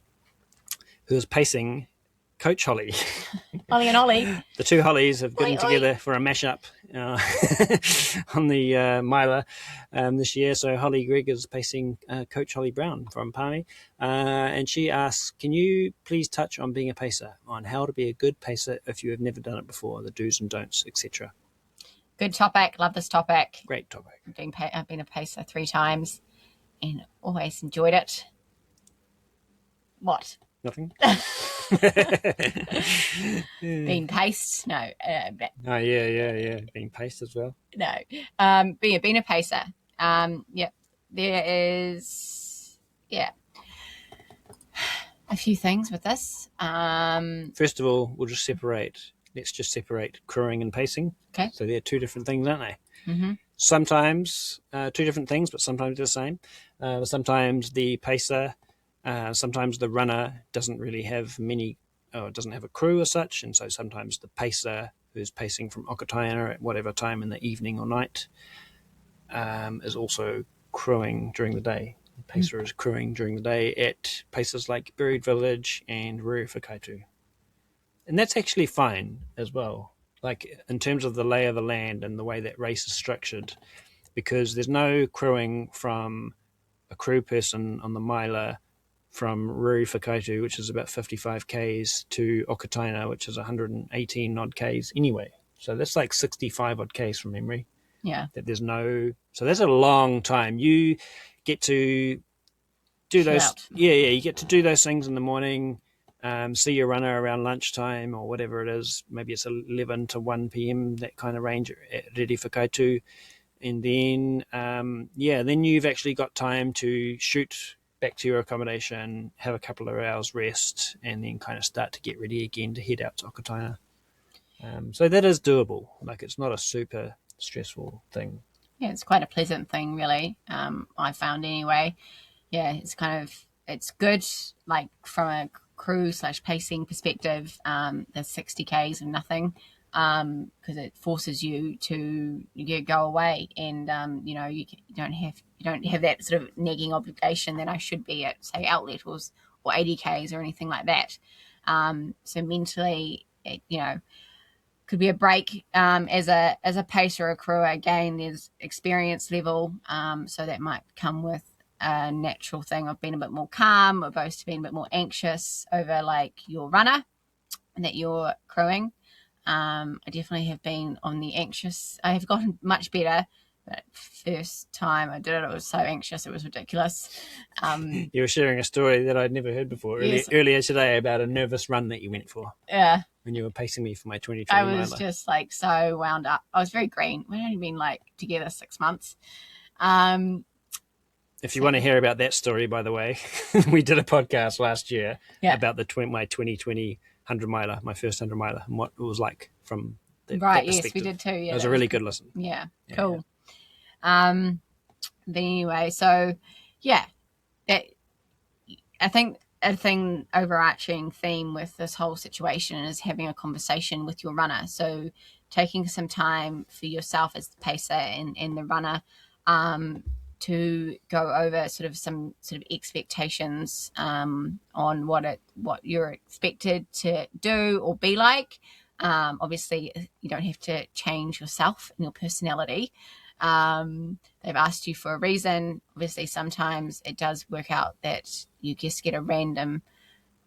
who is pacing Coach Holly. Holly and Ollie. The two Hollies have gotten together for a mashup on the miler this year. So Holly Gregg is pacing Coach Holly Brown from Palmy. And she asks, can you please touch on being a pacer, on how to be a good pacer if you have never done it before, the do's and don'ts, etc. Good topic. Love this topic. Great topic. I've been a pacer 3 times and always enjoyed it. What? Nothing. Being paced? No. Oh yeah. Being paced as well. No. Being a pacer. There is a few things with this. First of all, let's just separate crewing and pacing. Okay. So they're 2 different things, aren't they? Mm-hmm. Sometimes 2 different things, but sometimes they're the same. Sometimes the pacer, sometimes the runner doesn't really have doesn't have a crew as such, and so sometimes the pacer, who's pacing from Okataina at whatever time in the evening or night, is also crewing during the day. The pacer is crewing during the day at places like Buried Village and Rurewhakaitu. And that's actually fine as well, like in terms of the lay of the land and the way that race is structured, because there's no crewing from a crew person on the miler from Rurewhakaitu, which is about 55 Ks, to Okataina, which is 118 odd Ks anyway. So that's like 65 odd Ks from memory. Yeah. So that's a long time. You get to do those. You get to do those things in the morning. See your runner around lunchtime or whatever it is. Maybe it's 11 to 1 p.m, that kind of range at Rurewhakaitu. And then, then you've actually got time to shoot back to your accommodation, have a couple of hours rest, and then kind of start to get ready again to head out to Okataina. So that is doable. Like, it's not a super stressful thing. Yeah, it's quite a pleasant thing, really. I found anyway. Yeah, it's good, like from a crew/pacing perspective. The 60 Ks of nothing, because it forces you to go away, and you don't have that sort of nagging obligation that I should be at, say, Outlet or 80 Ks or anything like that. So mentally, could be a break. As a pacer or a crewer, again, there's experience level, so that might come with a natural thing of being a bit more calm, opposed to being a bit more anxious over like your runner that you're crewing. I definitely have been on the anxious. I have gotten much better. But first time I did it, I was so anxious, it was ridiculous. You were sharing a story that I'd never heard before earlier today about a nervous run that you went for. Yeah. When you were pacing me for my 2020 I was just like so wound up. I was very green. We'd only been like together 6 months. If you want to hear about that story, by the way, we did a podcast last year about my 2020 100-miler, my first 100-miler, and what it was like from that perspective. Yes, we did too. Yeah, it was a really good listen. Yeah, cool. But anyway, so yeah, I think a thing overarching theme with this whole situation is having a conversation with your runner. So taking some time for yourself as the pacer and the runner to go over some expectations on what you're expected to do or be like. Obviously, you don't have to change yourself and your personality. They've asked you for a reason. Obviously, sometimes it does work out that you just get a random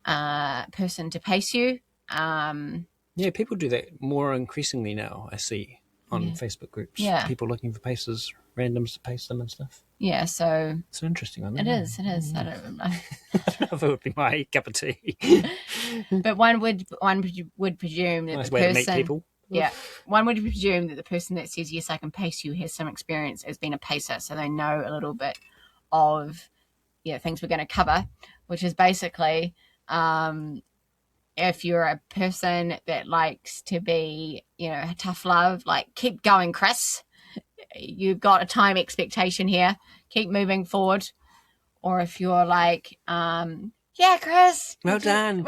person to pace you. Yeah, people do that more increasingly now, I see, on Facebook groups. Yeah. People looking for pacers, randoms to pace them and stuff. Yeah, so... It's an interesting one. It is. I don't know. I don't know if it would be my cup of tea. But one would presume that nice the way person... to meet people. Yeah, one would presume that the person that says, yes, I can pace you, has some experience as being a pacer, so they know a little bit of things we're going to cover, which is basically if you're a person that likes to be, tough love, like, keep going, Chris. You've got a time expectation here. Keep moving forward. Or if you're like, yeah, Chris. Well done.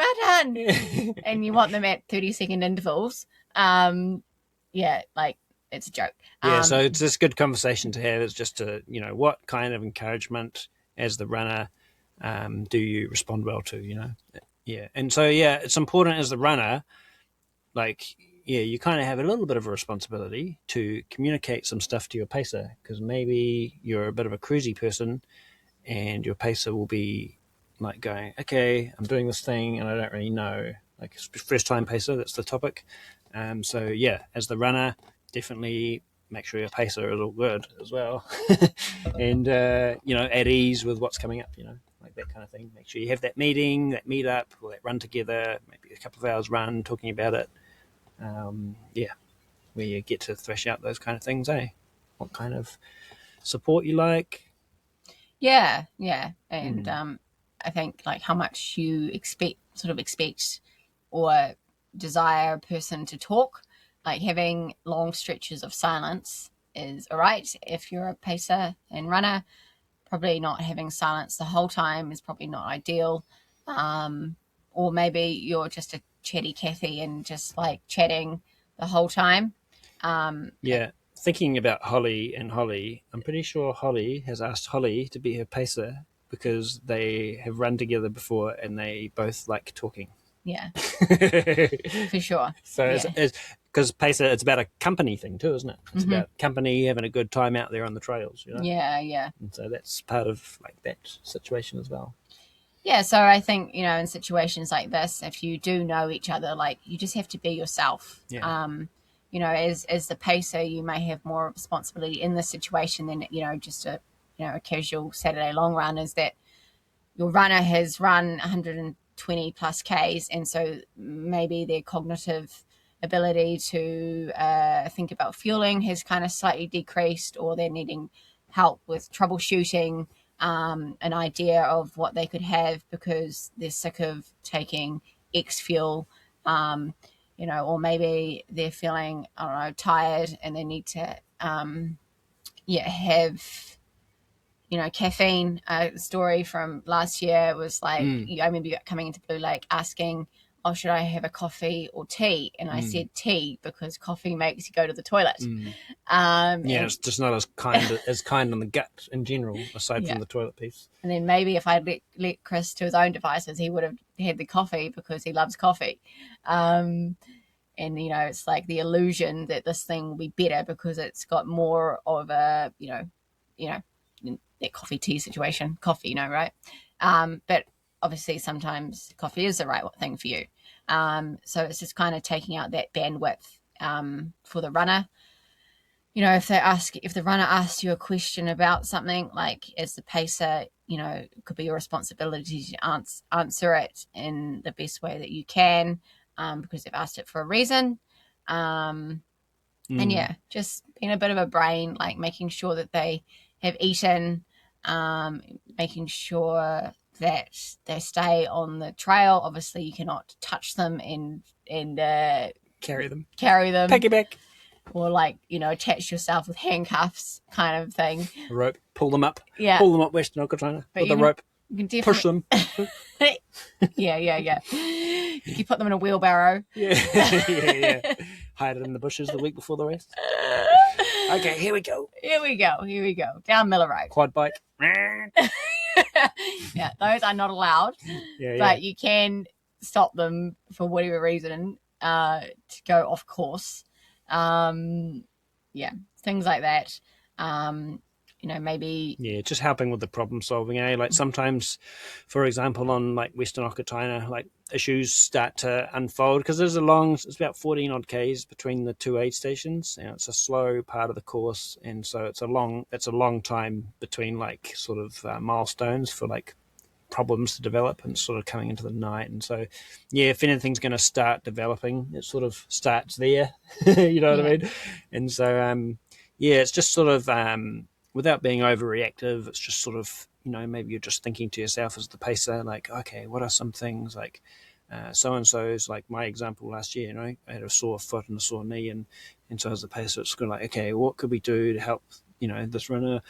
And you want them at 30-second intervals. Like, it's a joke. Yeah, so it's just good conversation to have. It's just to, what kind of encouragement as the runner do you respond well to, Yeah. And so, it's important as the runner, like, you kind of have a little bit of a responsibility to communicate some stuff to your pacer, because maybe you're a bit of a cruisy person and your pacer will be like going, okay, I'm doing this thing and I don't really know, like first time pacer, that's the topic. So as the runner, definitely make sure your pacer is all good as well. And, at ease with what's coming up, like that kind of thing. Make sure you have that meeting, that meet up, or that run together, maybe a couple of hours run, talking about it. Where you get to thresh out those kind of things, what kind of support you like. Yeah. And I think like how much you expect or desire a person to talk, like having long stretches of silence is all right. If you're a pacer and runner, probably not having silence the whole time is probably not ideal. Or maybe you're just a chatty Cathy and just like chatting the whole time. Thinking about Holly, I'm pretty sure Holly has asked Holly to be her pacer because they have run together before and they both like talking. Yeah, for sure. So because pacer, it's about a company thing too, isn't it? It's about company having a good time out there on the trails, Yeah. And so that's part of like that situation as well. Yeah, so I think, in situations like this, if you do know each other, like, you just have to be yourself. Yeah. As the pacer, you may have more responsibility in this situation than, just a casual Saturday long run, is that your runner has run 120 plus Ks, and so maybe their cognitive ability to think about fueling has kind of slightly decreased, or they're needing help with troubleshooting an idea of what they could have because they're sick of taking X fuel, or maybe they're feeling, I don't know, tired and they need to, have, caffeine. A story from last year was like, I remember you coming into Blue Lake asking, oh, should I have a coffee or tea? And I said tea because coffee makes you go to the toilet. It's just not as kind on the gut in general, aside from the toilet piece. And then maybe if I'd let Chris to his own devices, he would have had the coffee because he loves coffee. And And, it's like the illusion that this thing will be better because it's got more of a, that coffee tea situation, coffee, right? But obviously sometimes coffee is the right thing for you. So it's just kind of taking out that bandwidth for the runner. If the runner asks you a question about something, like as the pacer, it could be your responsibility to answer it in the best way that you can, because they've asked it for a reason. And just being a bit of a brain, like making sure that they have eaten, making sure that they stay on the trail. Obviously, you cannot touch them and carry them, piggyback, or attach yourself with handcuffs, kind of thing. A rope, pull them up Western Okataina with a rope. You can push them. Yeah. You can put them in a wheelbarrow. Yeah. Hide it in the bushes the week before the race. Okay, here we go. Down Miller Road. Quad bike. Yeah, those are not allowed. But you can stop them for whatever reason to go off course. Things like that. Maybe... Yeah, just helping with the problem solving, Like sometimes, for example, on like Western Okataina, like issues start to unfold because it's about 14 odd Ks between the two aid stations. It's a slow part of the course, and so it's a long time between like sort of milestones for like problems to develop, and sort of coming into the night. And so, if anything's going to start developing, it sort of starts there. You know what I mean? And so, it's just sort of without being overreactive, it's just sort of, maybe you're just thinking to yourself as the pacer, like, okay, what are some things like so-and-so's, like my example last year, I had a sore foot and a sore knee, and so as the pacer, it's kind of like, okay, what could we do to help, this runner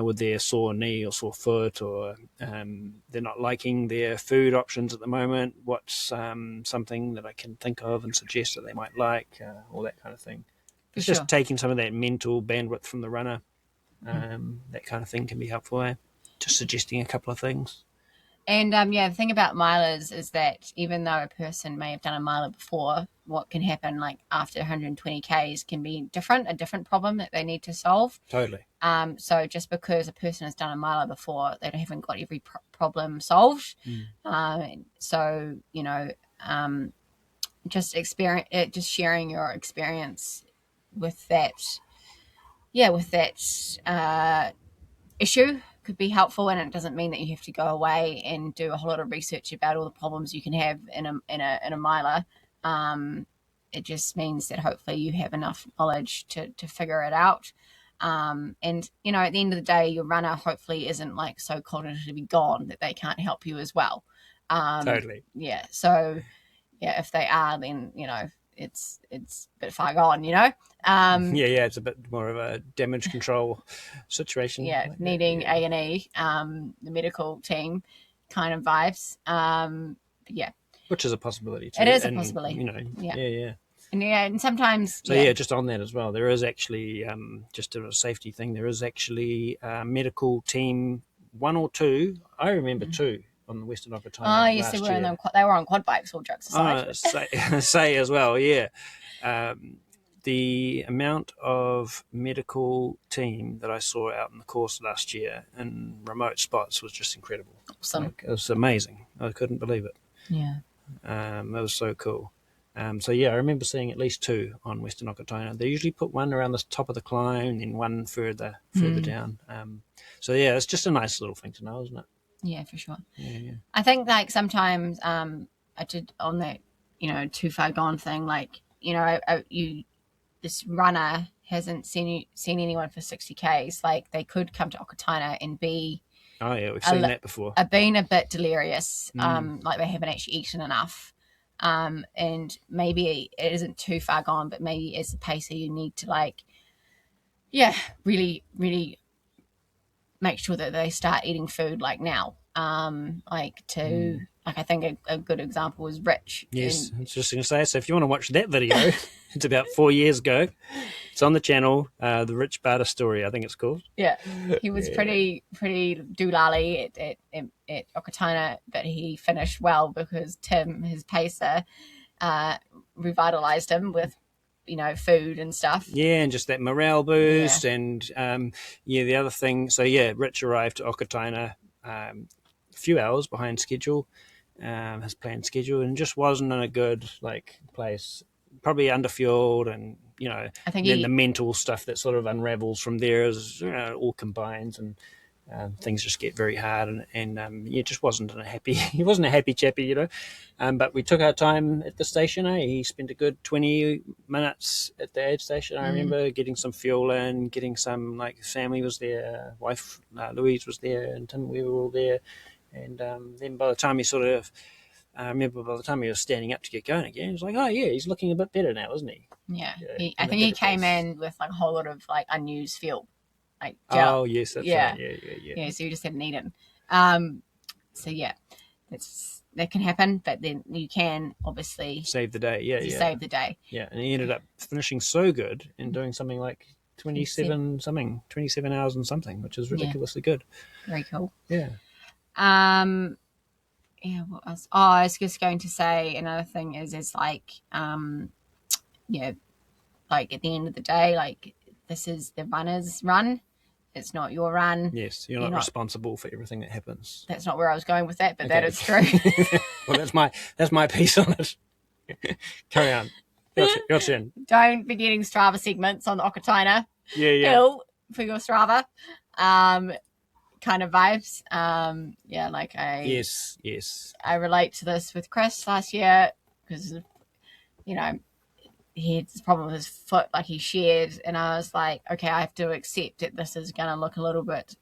with their sore knee or sore foot, or they're not liking their food options at the moment. What's something that I can think of and suggest that they might like, all that kind of thing. It's just taking some of that mental bandwidth from the runner. That kind of thing can be helpful. Just suggesting a couple of things. And the thing about milers is that even though a person may have done a miler before, what can happen like after 120 Ks can be a different problem that they need to solve. Totally. So just because a person has done a miler before, they haven't got every problem solved. Just sharing your experience with that issue could be helpful, and it doesn't mean that you have to go away and do a whole lot of research about all the problems you can have in a miler. It just means that hopefully you have enough knowledge to figure it out. And at the end of the day, your runner hopefully isn't like so cognitively gone that they can't help you as well. Totally. Yeah. So if they are, then it's a bit far gone, it's a bit more of a damage control situation. Needing A&E, the medical team kind of vibes. Which is a possibility too. It is a possibility. And sometimes... So, just on that as well, there is actually, just a safety thing, there is actually a medical team, one or two, I remember two, on the Western Okataina. Oh, yes, they were on quad bikes, all jokes aside. Say as well, the amount of medical team that I saw out in the course last year in remote spots was just incredible. Awesome. It was amazing. I couldn't believe it. Yeah. It was so cool. I remember seeing at least two on Western Okataina. They usually put one around the top of the climb and one further down. It's just a nice little thing to know, isn't it? Yeah, for sure. Yeah. I think like sometimes I did on that, too far gone thing, like, this runner hasn't seen anyone for 60 Ks. Like they could come to Okataina and be... Oh yeah, we've seen that before. Being a bit delirious, like they haven't actually eaten enough. And maybe it isn't too far gone, but maybe as a pacer you need to really, really make sure that they start eating food like now. I think a good example was Rich. Yes, I was just going to say, so if you want to watch that video, it's about 4 years ago. It's on the channel, the Rich Barter story, I think it's called. Yeah, he was pretty doolally at Okataina, but he finished well because Tim, his pacer, revitalized him with, food and stuff. Yeah, and just that morale boost. And the other thing, so Rich arrived to Okataina a few hours behind schedule, his planned schedule, and just wasn't in a good place, probably underfueled, and I think then the mental stuff that sort of unravels from there is all combines, and things just get very hard, and he just wasn't in a happy. He wasn't a happy chappy, but we took our time at the station. He spent a good 20 minutes at the aid station. I remember getting some fuel in, getting some family was there, wife Louise was there, and Tim, we were all there, and then by the time he I remember by the time he was standing up to get going again, he was like, oh yeah, he's looking a bit better now, isn't he? Yeah, I think he came in with a whole lot of unused fuel. Gel. Oh yes, that's right. Yeah. So you just didn't need it. So yeah, that can happen, but then you can obviously save the day. Yeah. Save the day. Yeah, and he ended up finishing so good and doing something like 27 hours and something, which is ridiculously good. Very cool. Yeah. Yeah. What else? Oh, I was just going to say another thing is at the end of the day, this is the runner's run. It's not your run. Yes, you're not responsible for everything that happens. That's not where I was going with that, but that is true. Well, that's my piece on it. Carry on. Your turn. Don't be getting Strava segments on the Okataina hill for your Strava. Kind of vibes. Yes. I relate to this with Chris last year because, he had this problem with his foot, he shared, and I was like, okay, I have to accept that this is going to look a little bit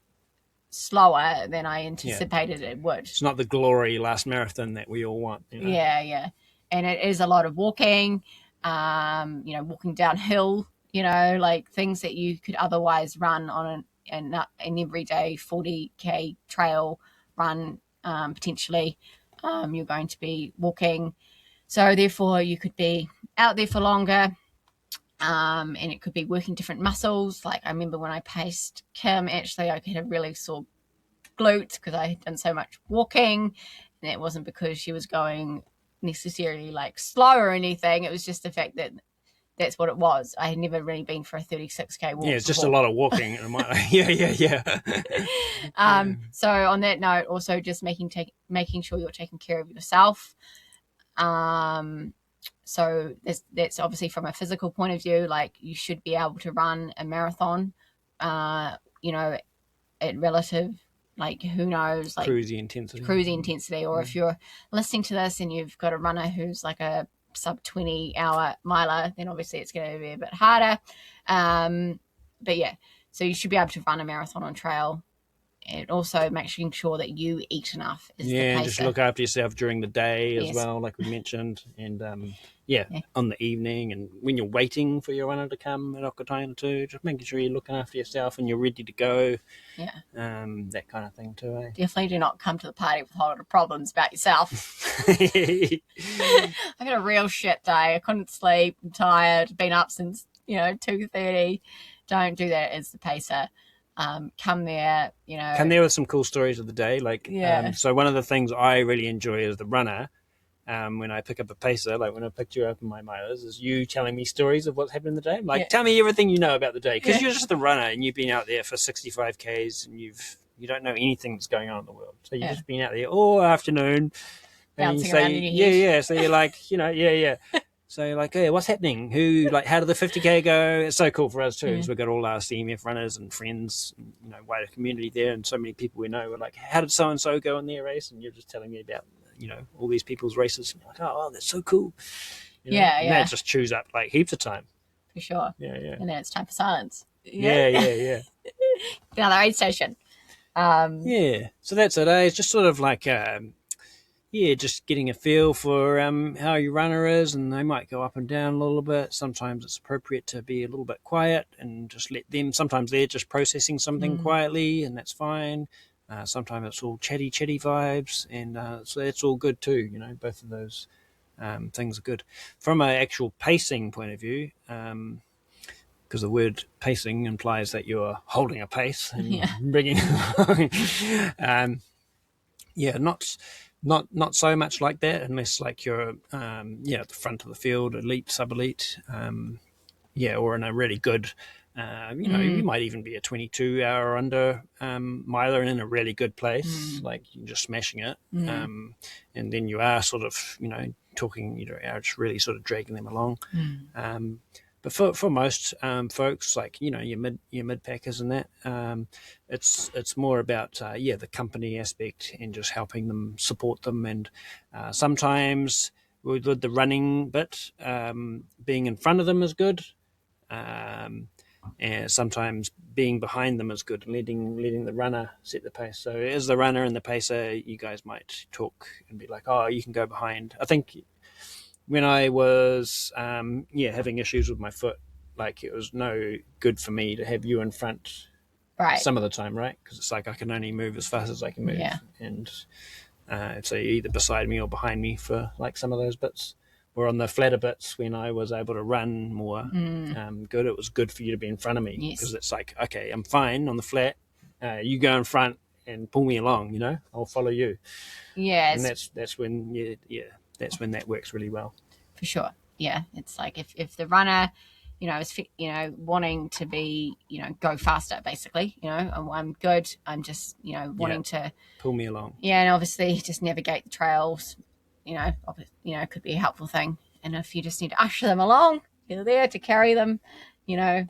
slower than I anticipated it would. It's not the glory last marathon that we all want. Yeah. And it is a lot of walking, walking downhill, things that you could otherwise run on an everyday 40K trail run, potentially. You're going to be walking. So therefore you could be out there for longer, and it could be working different muscles. I remember when I paced Kim, actually I had a really sore glute because I had done so much walking, and it wasn't because she was going necessarily slow or anything. It was just the fact that that's what it was. I had never really been for a 36K walk. Yeah, it's just a lot of walking. Yeah. So on that note, also just making sure you're taking care of yourself. So that's obviously from a physical point of view, you should be able to run a marathon, at relative, who knows, cruisy intensity. Or if you're listening to this and you've got a runner who's a sub 20 hour miler, then obviously it's going to be a bit harder. But yeah, so you should be able to run a marathon on trail. And also making sure that you eat enough is the pacer. And just look after yourself during the day as well, like we mentioned. And on the evening, and when you're waiting for your runner to come at Okataina too, just making sure you're looking after yourself and you're ready to go. Yeah. That kind of thing too, eh? Definitely do not come to the party with a whole lot of problems about yourself. I had a real shit day. I couldn't sleep. I'm tired. Been up since 2:30. Don't do that as the pacer. Come there with some cool stories of the day. So one of the things I really enjoy as the runner, when I pick up a pacer, when I picked you up in my milers, is you telling me stories of what's happened in the day. Tell me everything you know about the day, because you're just the runner and you've been out there for 65 Ks and you don't know anything that's going on in the world. So you've just been out there all afternoon. Bouncing around in your head. So you're So you're like, hey, what's happening? How did the 50K go? It's so cool for us too, because we've got all our CMF runners and friends, wider community there, and so many people we know. We're like, how did so-and-so go in their race? And you're just telling me about, all these people's races. And you're like, oh, that's so cool. And that just chews up heaps of time. For sure. Yeah. And then it's time for silence. Yeah. Another aid station. So that's it. It's just sort of just getting a feel for how your runner is, and they might go up and down a little bit. Sometimes it's appropriate to be a little bit quiet and just let them. Sometimes they're just processing something quietly, and that's fine. Sometimes it's all chatty vibes, and so that's all good too. Both of those things are good. From an actual pacing point of view, because the word pacing implies that you're holding a pace and bringing. not so much like that, unless like you're at the front of the field, elite, sub elite, or in a really good. You might even be a 22 hour under miler and in a really good place, like you're just smashing it. And then you are sort of, talking, are just really sort of dragging them along. But for most folks, like your mid packers and that, it's more about the company aspect and just helping them, support them, and sometimes with the running bit, being in front of them is good. And sometimes being behind them is good, and letting the runner set the pace. So as the runner and the pacer, you guys might talk and be like, "Oh, you can go behind." I think when I was having issues with my foot, like it was no good for me to have you in front Right. some of the time, right? Because it's like I can only move as fast as I can move, and so you're either beside me or behind me for like some of those bits. Or on the flatter bits, when I was able to run more good, it was good for you to be in front of me, because it's like, okay, I'm fine on the flat. You go in front and pull me along. I'll follow you. Yeah, and that's when that's when that works really well. For sure. Yeah, it's like if the runner, is wanting to be, go faster, basically. I'm good. I'm just wanting to pull me along. Yeah, and obviously just navigate the trails. Could be a helpful thing. And if you just need to usher them along, you're there to carry them, from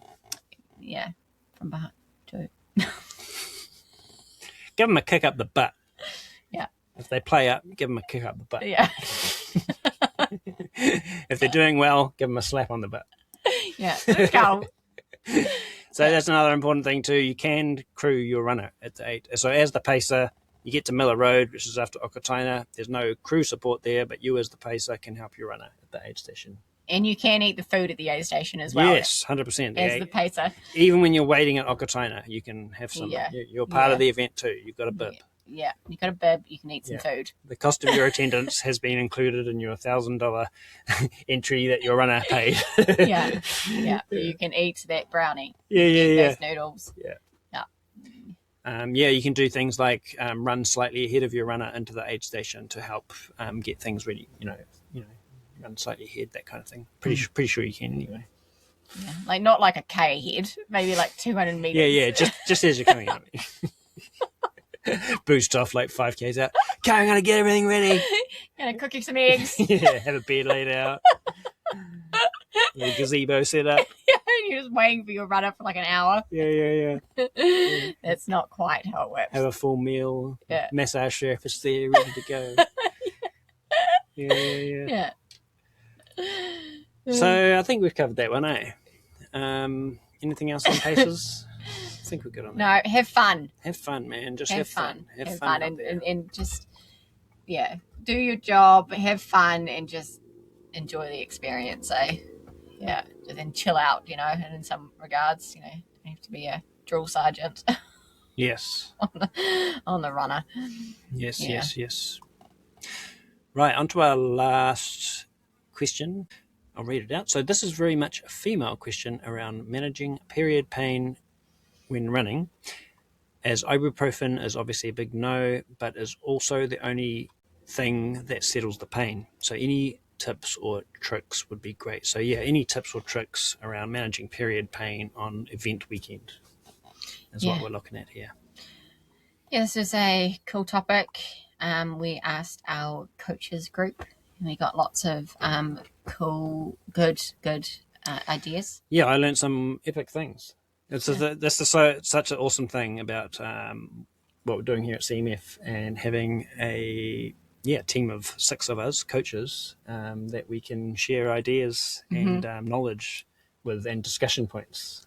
behind too. Give them a kick up the butt. Yeah. If they play up, give them a kick up the butt. Yeah. If they're doing well, give them a slap on the butt. Yeah, let's go. So that's another important thing too. You can crew your runner at the 8. So as the pacer, you get to Miller Road, which is after Okataina. There's no crew support there, but you as the pacer can help your runner at the aid station. And you can eat the food at the aid station as well. Yes, 100%. As the pacer. Even when you're waiting at Okataina, you can have some. Yeah. You're part of the event too. You've got a bib. Yeah, you've got a bib. You can eat some food. The cost of your attendance has been included in your $1,000 entry that your runner paid. Yeah. You can eat that brownie. Those noodles. You can do things like run slightly ahead of your runner into the aid station to help get things ready. Run slightly ahead, that kind of thing. Pretty sure you can anyway. Yeah, like not like a K ahead, maybe like 200 meters. Yeah, just as you're coming out. Boost off like 5Ks out. Okay, I'm gonna get everything ready. Gonna cook you some eggs. Have a bed laid out. Your gazebo set up. And you're just waiting for your runner for like an hour. Yeah. That's not quite how it works. Have a full meal. Yeah. Massage therapist there, ready to go. Yeah. So I think we've covered that one, eh? Anything else on paces? I think we're good on that. No, have fun. Have fun, man. Just have fun. Have fun and just, do your job, have fun, and just enjoy the experience, eh? Yeah, then chill out, and in some regards, you have to be a drill sergeant. Yes. on the runner. Yes. Right, on to our last question. I'll read it out. So this is very much a female question around managing period pain when running, as ibuprofen is obviously a big no, but is also the only thing that settles the pain. So any tips or tricks would be great. So any tips or tricks around managing period pain on event weekend is what we're looking at here. Yeah, this is a cool topic. We asked our coaches group, and we got lots of cool, good ideas. Yeah, I learned some epic things. That's such an awesome thing about what we're doing here at CMF, and having a team of 6 of us coaches that we can share ideas and knowledge with, and discussion points.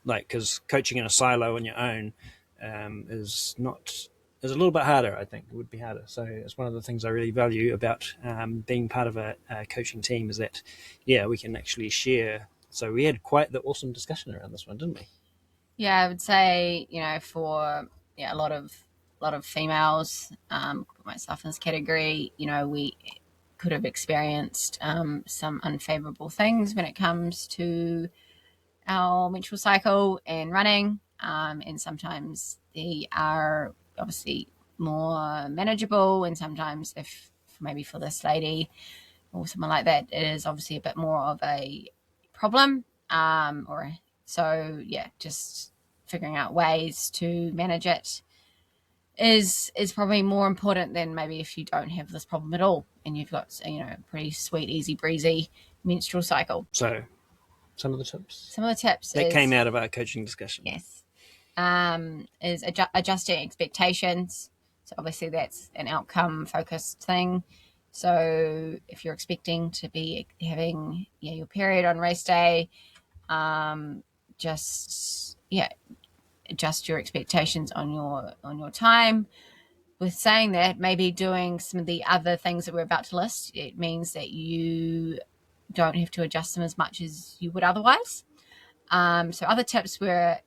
Because coaching in a silo on your own is a little bit harder. I think it would be harder. So it's one of the things I really value about being part of a coaching team, is that we can actually share. So we had quite the awesome discussion around this one, didn't we? Yeah, I would say for a lot of females, myself in this category, we could have experienced some unfavorable things when it comes to our menstrual cycle and running, and sometimes they are obviously more manageable, and sometimes if maybe for this lady or someone like that, it is obviously a bit more of a problem. Just figuring out ways to manage it is probably more important than maybe if you don't have this problem at all and you've got a pretty sweet, easy breezy menstrual cycle. So some of the tips that came out of our coaching discussion. Yes. Is adjusting expectations. So obviously that's an outcome focused thing. So if you're expecting to be having your period on race day, adjust your expectations on your time. With saying that, maybe doing some of the other things that we're about to list, it means that you don't have to adjust them as much as you would otherwise. So other tips were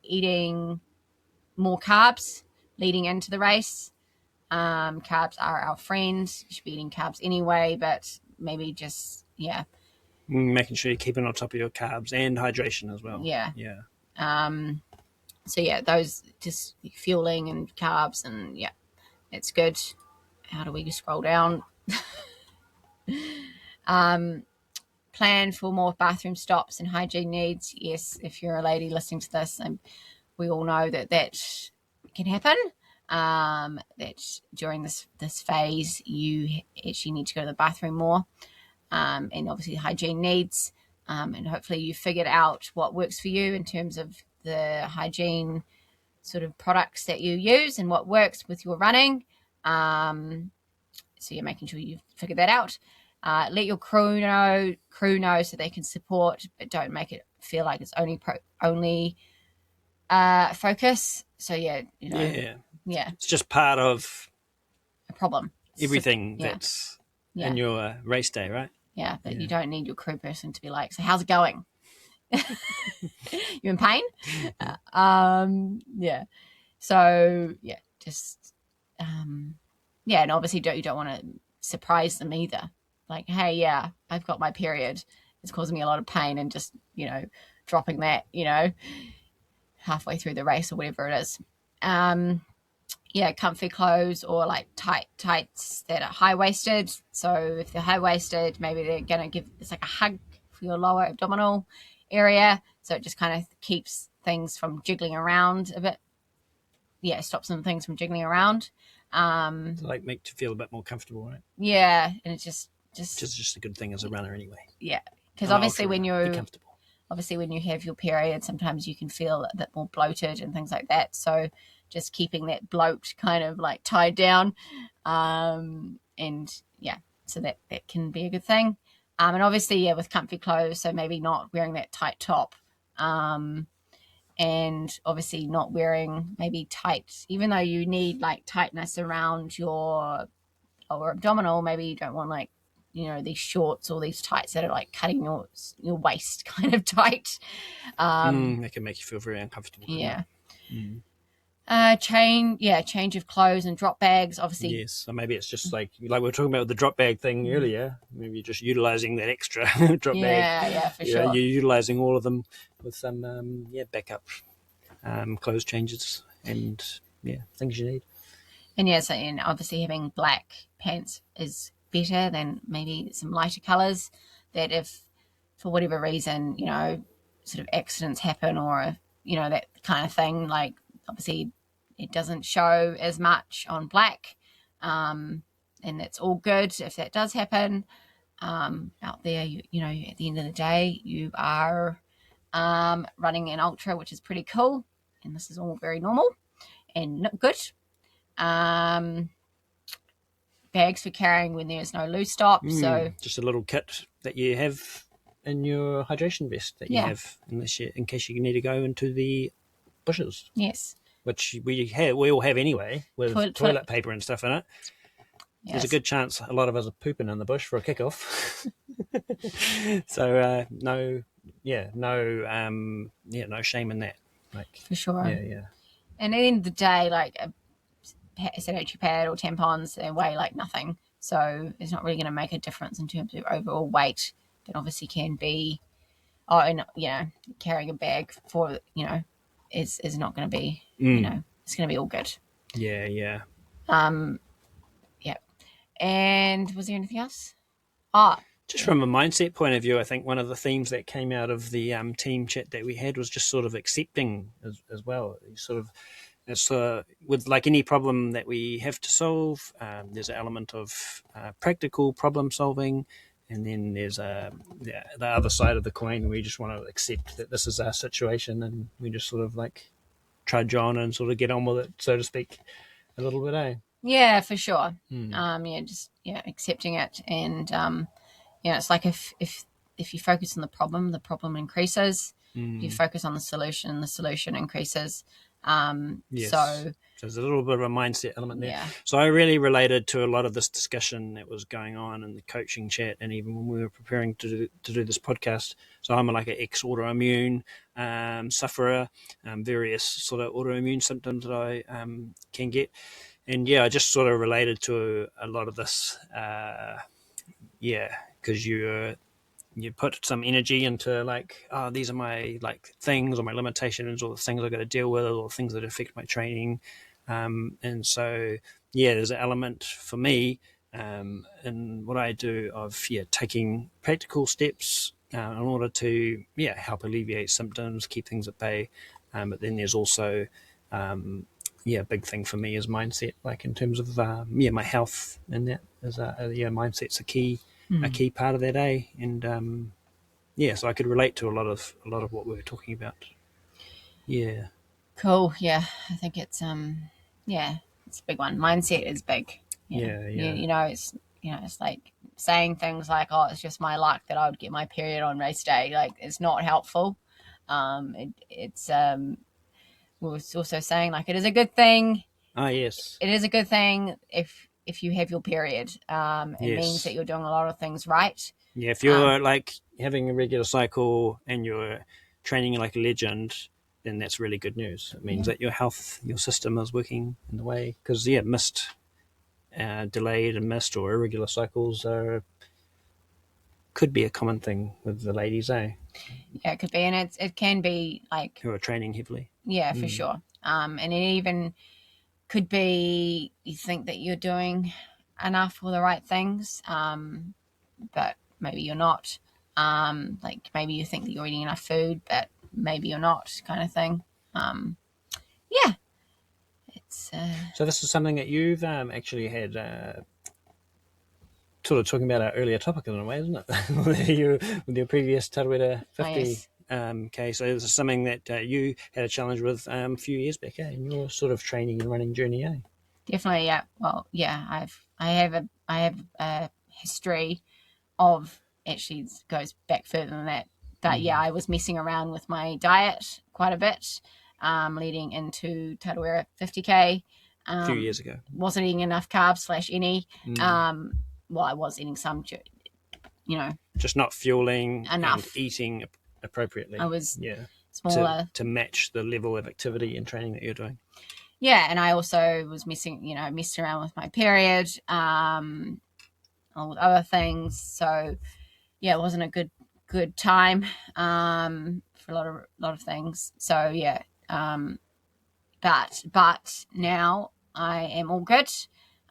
eating more carbs leading into the race. Carbs are our friends. You should be eating carbs anyway, but maybe just, making sure you're keeping on top of your carbs and hydration as well. Yeah. Yeah. Those just fueling and carbs, and it's good. How do we scroll down? Plan for more bathroom stops and hygiene needs. Yes, if you're a lady listening to this, and we all know that can happen. That during this phase, you actually need to go to the bathroom more, and obviously hygiene needs. And hopefully you figured out what works for you in terms of the hygiene sort of products that you use and what works with your running. So you're making sure you've figured that out. Let your crew know so they can support, but don't make it feel like it's only focus. So yeah, it's just part of a problem. Everything that's in your race day, right? Yeah, but you don't need your crew person to be like, so how's it going? You in pain? So just and obviously you don't want to surprise them either. Like, hey, I've got my period. It's causing me a lot of pain, and just dropping that halfway through the race or whatever it is. Comfy clothes or like tights that are high-waisted. So if they're high-waisted, maybe they're going to give, it's like a hug for your lower abdominal area. So it just kind of keeps things from jiggling around a bit. Yeah, stops some things from jiggling around. So like make you feel a bit more comfortable, right? Yeah, and it's just a good thing as a runner anyway. Yeah, because obviously when you have your period, sometimes you can feel a bit more bloated and things like that. So just keeping that bloat kind of like tied down, so that can be a good thing. And obviously, with comfy clothes, so maybe not wearing that tight top, and obviously not wearing maybe tight, even though you need like tightness around your lower abdominal. Maybe you don't want like these shorts or these tights that are like cutting your waist kind of tight. That can make you feel very uncomfortable. Yeah. Change of clothes and drop bags, obviously. Yes, so maybe it's just like we were talking about the drop bag thing earlier. Maybe you're just utilizing that extra drop bag. Yeah, for sure. You're utilizing all of them with some backup clothes changes and things you need. And and obviously having black pants is better than maybe some lighter colors. That if for whatever reason sort of accidents happen or that kind of thing, like obviously it doesn't show as much on black, and that's all good if that does happen. Out there, at the end of the day, you are running an ultra, which is pretty cool, and this is all very normal and good. Bags for carrying when there's no loose stop. So just a little kit that you have in your hydration vest that you have in case you need to go into the bushes. Yes. Which we all have anyway, with toilet paper and stuff in it. Yes. There's a good chance a lot of us are pooping in the bush for a kickoff. So no shame in that. Like, for sure. Yeah. And at the end of the day, like a sanitary pad or tampons, they weigh like nothing. So it's not really going to make a difference in terms of overall weight. But obviously can be, carrying a bag for, is not going to be, it's going to be all good. Yeah. Yeah. And was there anything else? Just from a mindset point of view, I think one of the themes that came out of the team chat that we had was just sort of accepting as well. Sort of, it's with like any problem that we have to solve, there's an element of practical problem solving, and then there's the other side of the coin where we just want to accept that this is our situation, and we just sort of like trudge on and sort of get on with it, so to speak, a little bit, eh? Yeah, for sure. Just accepting it, and it's like if you focus on the problem increases. If you focus on the solution increases. Yes. So there's a little bit of a mindset element there. Yeah. So I really related to a lot of this discussion that was going on in the coaching chat, and even when we were preparing to do this podcast. So I'm like an ex-autoimmune sufferer, various sort of autoimmune symptoms that I can get. And yeah, I just sort of related to a lot of this. Because you put some energy into like, oh, these are my like things or my limitations or the things I've got to deal with or things that affect my training. And so, there's an element for me in what I do of taking practical steps in order to help alleviate symptoms, keep things at bay. But then there's also a big thing for me is mindset, like in terms of my health, and that is mindset's a key part of that, and so I could relate to a lot of what we were talking about. Yeah. Cool. Yeah, I think it's it's a big one. Mindset is big. It's like saying things like, "Oh, it's just my luck that I would get my period on race day." Like, it's not helpful. It's we were also saying like it is a good thing. Yes. It is a good thing if you have your period. It means that you're doing a lot of things right. Yeah, if you're like having a regular cycle and you're training like a legend, then that's really good news. It means that your health, your system is working in the way. Because delayed and missed or irregular cycles could be a common thing with the ladies, eh? Yeah, it could be, and it can be like who are training heavily. Yeah, for sure. And it even could be you think that you're doing enough for the right things, but maybe you're not. Like maybe you think that you're eating enough food, but maybe you're not, kind of thing. It's So this is something that you've actually had sort of talking about our earlier topic in a way, isn't it? with your previous Tarawera 50 K. So this is something that you had a challenge with a few years back, in your sort of training and running journey, eh? Definitely, yeah. Well, yeah, I have a history of, actually it goes back further than that. But I was messing around with my diet quite a bit, leading into Tarawera 50K. A few years ago. Wasn't eating enough carbs / any. I was eating some, just not fueling enough, and eating appropriately. I was smaller to match the level of activity and training that you're doing. Yeah, and I also was messed around with my period, all with other things. So it wasn't a good time for a lot of things. So but now I am all good.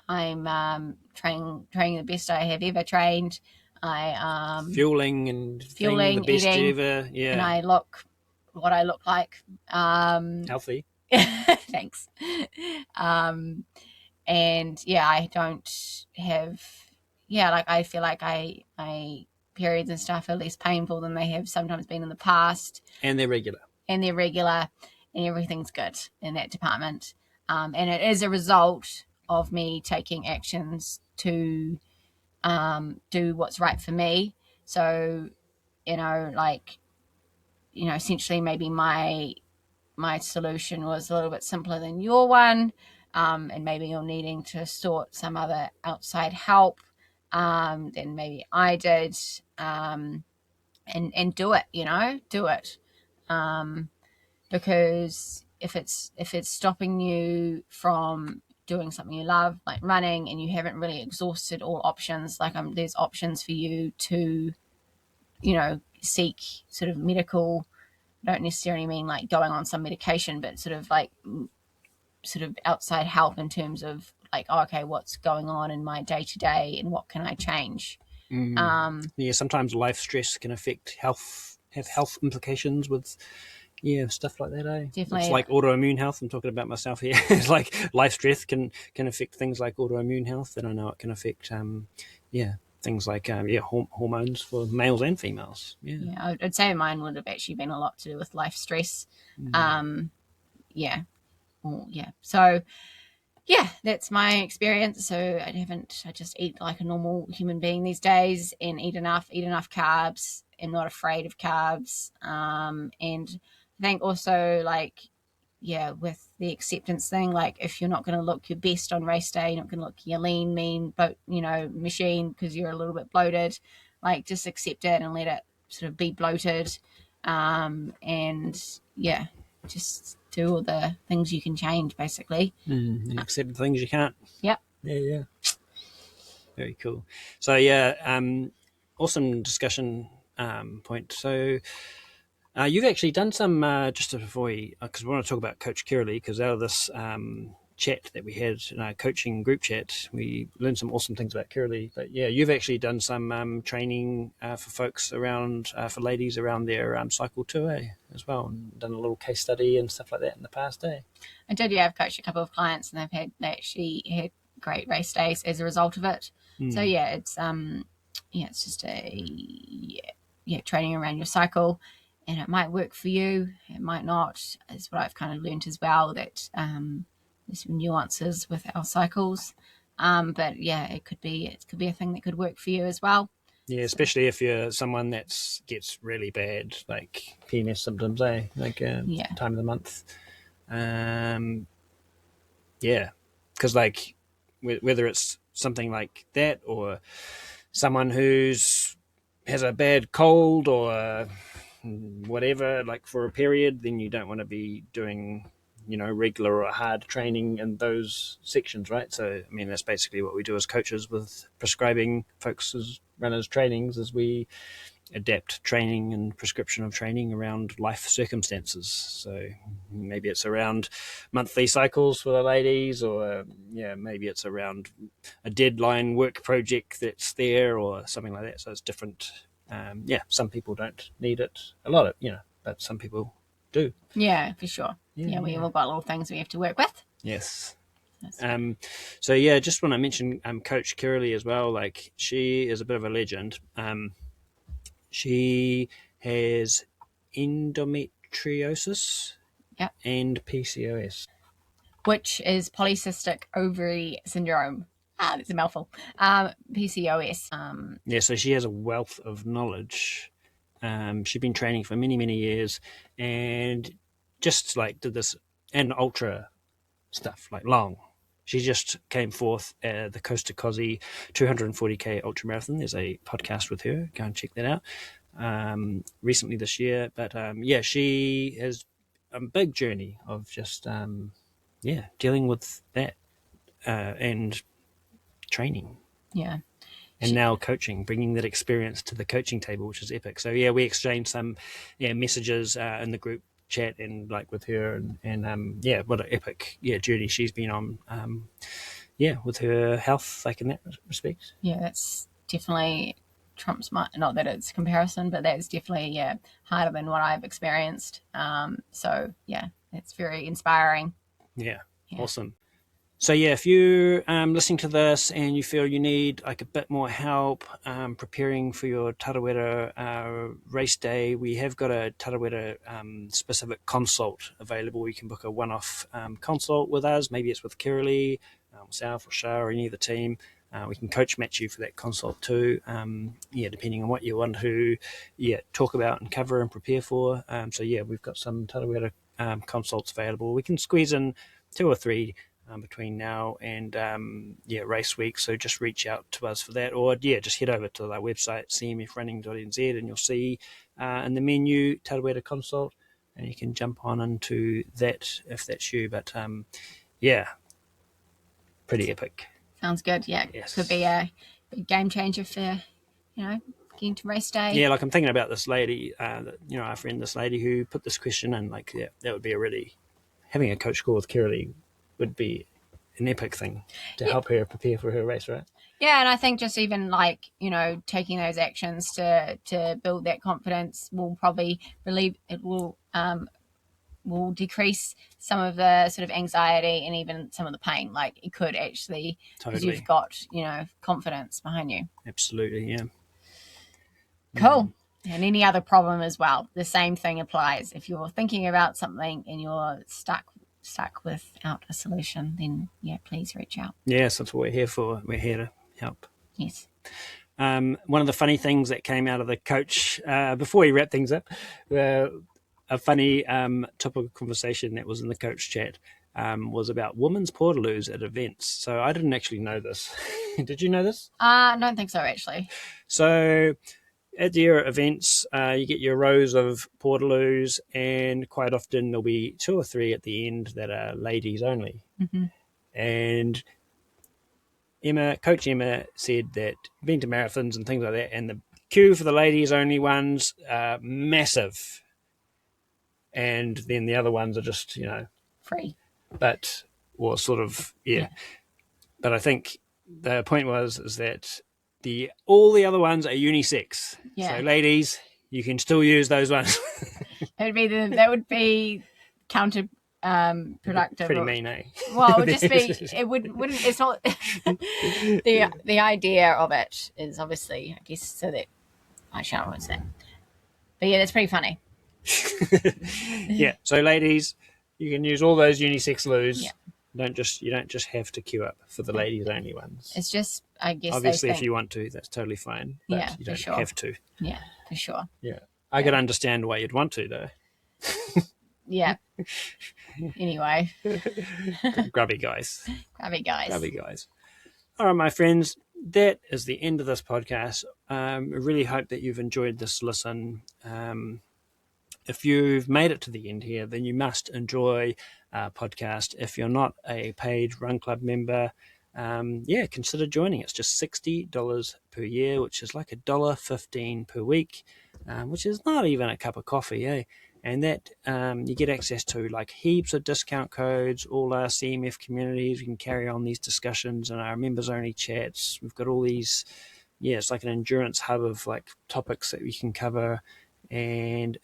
I'm training the best I have ever trained. I fueling the best eating, ever, and I look what I look like. Healthy. Thanks. And I don't have I feel like my periods and stuff are less painful than they have sometimes been in the past. And they're regular. And everything's good in that department. And it is a result of me taking actions to do what's right for me. So, essentially maybe my solution was a little bit simpler than your one, and maybe you're needing to sort some other outside help than maybe I did, and do it, because if it's stopping you from doing something you love, like running, and you haven't really exhausted all options, like there's options for you to seek sort of medical. Don't necessarily mean like going on some medication, but sort of outside help in terms of like, oh, okay, what's going on in my day to day, and what can I change? Yeah, sometimes life stress can affect health, have health implications with stuff like that. Definitely. It's like autoimmune health. I'm talking about myself here. It's like life stress can affect things like autoimmune health, and I know it can affect things like hormones for males and females. Yeah, I'd say mine would have actually been a lot to do with life stress. Yeah. Well, yeah. So yeah, that's my experience. So I just eat like a normal human being these days, and eat enough carbs. I'm not afraid of carbs. And I think also, like, with the acceptance thing, like, if you're not going to look your best on race day, you're not going to look your lean, mean, but machine, because you're a little bit bloated, like, just accept it and let it sort of be bloated. And yeah, just do all the things you can change, basically. And accept the things you can't. Yep. Yeah. Very cool. So awesome discussion point. So you've actually done some just before because we want to talk about Coach Kiralee, because out of this chat that we had in our coaching group chat, we learned some awesome things about Kiralee. But yeah, you've actually done some training for folks around, for ladies around their cycle tour as well, and done a little case study and stuff like that in the past. I did. Yeah, I've coached a couple of clients, and they actually had great race days as a result of it. So yeah, it's just training around your cycle. And it might work for you, it might not. Is what I've kind of learned as well, that there's some nuances with our cycles. But yeah, it could be a thing that could work for you as well. Yeah, especially if you're someone that gets really bad, like PMS symptoms, time of the month. Because like whether it's something like that, or someone who's has a bad cold or whatever, like for a period, then you don't want to be doing regular or hard training in those sections, right? So I mean, that's basically what we do as coaches with prescribing folks as runners trainings, is we adapt training and prescription of training around life circumstances. So maybe it's around monthly cycles for the ladies, or maybe it's around a deadline work project that's there or something like that. So it's different. Some people don't need it a lot, but some people do. Yeah, for sure. Yeah, we've all got little things we have to work with. Yes. Just want to mention Coach Kiralee as well. Like, she is a bit of a legend. She has endometriosis and PCOS, which is polycystic ovary syndrome. That's a mouthful. PCOS. So she has a wealth of knowledge. She's been training for many, many years, and just like did this and ultra stuff, like long. She just came forth at the Coast to Cozzy 240k ultra marathon. There's a podcast with her. Go and check that out. Recently this year, but she has a big journey of just dealing with that and training. Yeah. And now coaching, bringing that experience to the coaching table, which is epic. So we exchanged some messages in the group chat, and like with her, and what an epic journey she's been on with her health, like in that respect. Yeah, that's definitely trumps my, not that it's comparison, but that's definitely harder than what I've experienced. So yeah, it's very inspiring. Yeah. Awesome. So if you're listening to this and you feel you need like a bit more help preparing for your Tarawera race day, we have got a Tarawera specific consult available. You can book a one-off consult with us. Maybe it's with Kiralee, myself or Char or any of the team. We can coach match you for that consult too, depending on what you want to talk about and cover and prepare for. We've got some Tarawera consults available. We can squeeze in 2 or 3 between now and race week. So just reach out to us for that, or just head over to our website, cmfrunning.nz, and you'll see in the menu Tarawera consult, and you can jump on into that if that's you. But pretty epic. Sounds good. Yeah, yes. Could be a big game changer for getting to race day. Yeah, like I'm thinking about this lady, our friend, this lady who put this question in. Like, that would be having a coach call with Kiralee would be an epic thing to help her prepare for her race, right? Yeah, and I think just even like, taking those actions to build that confidence will probably will decrease some of the sort of anxiety and even some of the pain. Like it could actually, because Totally. you've got, confidence behind you. Absolutely, yeah. Cool. And any other problem as well, the same thing applies. If you're thinking about something and you're stuck without a solution, then please reach out. Yes, that's what we're here for. We're here to help. Yes. One of the funny things that came out of the coach, before we wrap things up, a funny topic of conversation that was in the coach chat was about women's portaloos at events. So I didn't actually know this. Did you know this? I don't think so, actually. So at your events, you get your rows of portaloos, and quite often there'll be 2 or 3 at the end that are ladies only. Mm-hmm. And Coach Emma said that been to marathons and things like that, and the queue for the ladies only ones are massive, and then the other ones are just free. But sort of yeah. But I think the point is that all the other ones are unisex. Yeah. So ladies, you can still use those ones. that would be counterproductive. Pretty mean, eh? Well, it would just be. It wouldn't. It's not. the idea of it is obviously, I guess, so that I won't say. But yeah, that's pretty funny. Yeah. So ladies, you can use all those unisex loos. Yeah. You don't just have to queue up for the ladies only ones. It's just, I guess, obviously if you want to, that's totally fine. But you don't have to. Yeah, for sure. Yeah. I could understand why you'd want to, though. Yeah. Anyway. Grubby guys. Grubby guys. All right, my friends, that is the end of this podcast. I really hope that you've enjoyed this listen. If you've made it to the end here, then you must enjoy our podcast. If you're not a paid Run Club member, consider joining. It's just $60 per year, which is like $1.15 per week, which is not even a cup of coffee, eh? And that you get access to like heaps of discount codes, all our CMF communities. We can carry on these discussions in our members-only chats. We've got all these, it's like an endurance hub of like topics that we can cover. And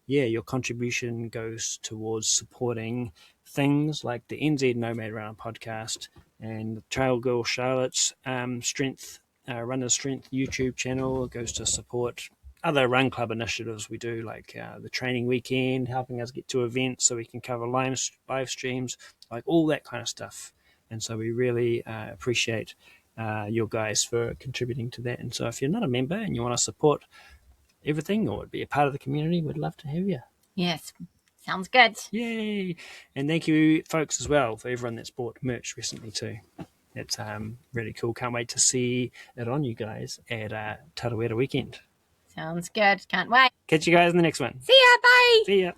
your contribution goes towards supporting things like the NZ Nomad Runner podcast and the Trail Girl Charlotte's Runner's Strength YouTube channel. It goes to support other Run Club initiatives we do, like the training weekend, helping us get to events so we can cover live streams, like all that kind of stuff. And so we really appreciate your guys for contributing to that. And so if you're not a member and you want to support everything or be a part of the community, we'd love to have you. Yes, sounds good. Yay! And thank you, folks, as well, for everyone that's bought merch recently too. It's really cool. Can't wait to see it on you guys at Tarawera weekend. Sounds good. Can't wait. Catch you guys in the next one. See ya. Bye. See ya.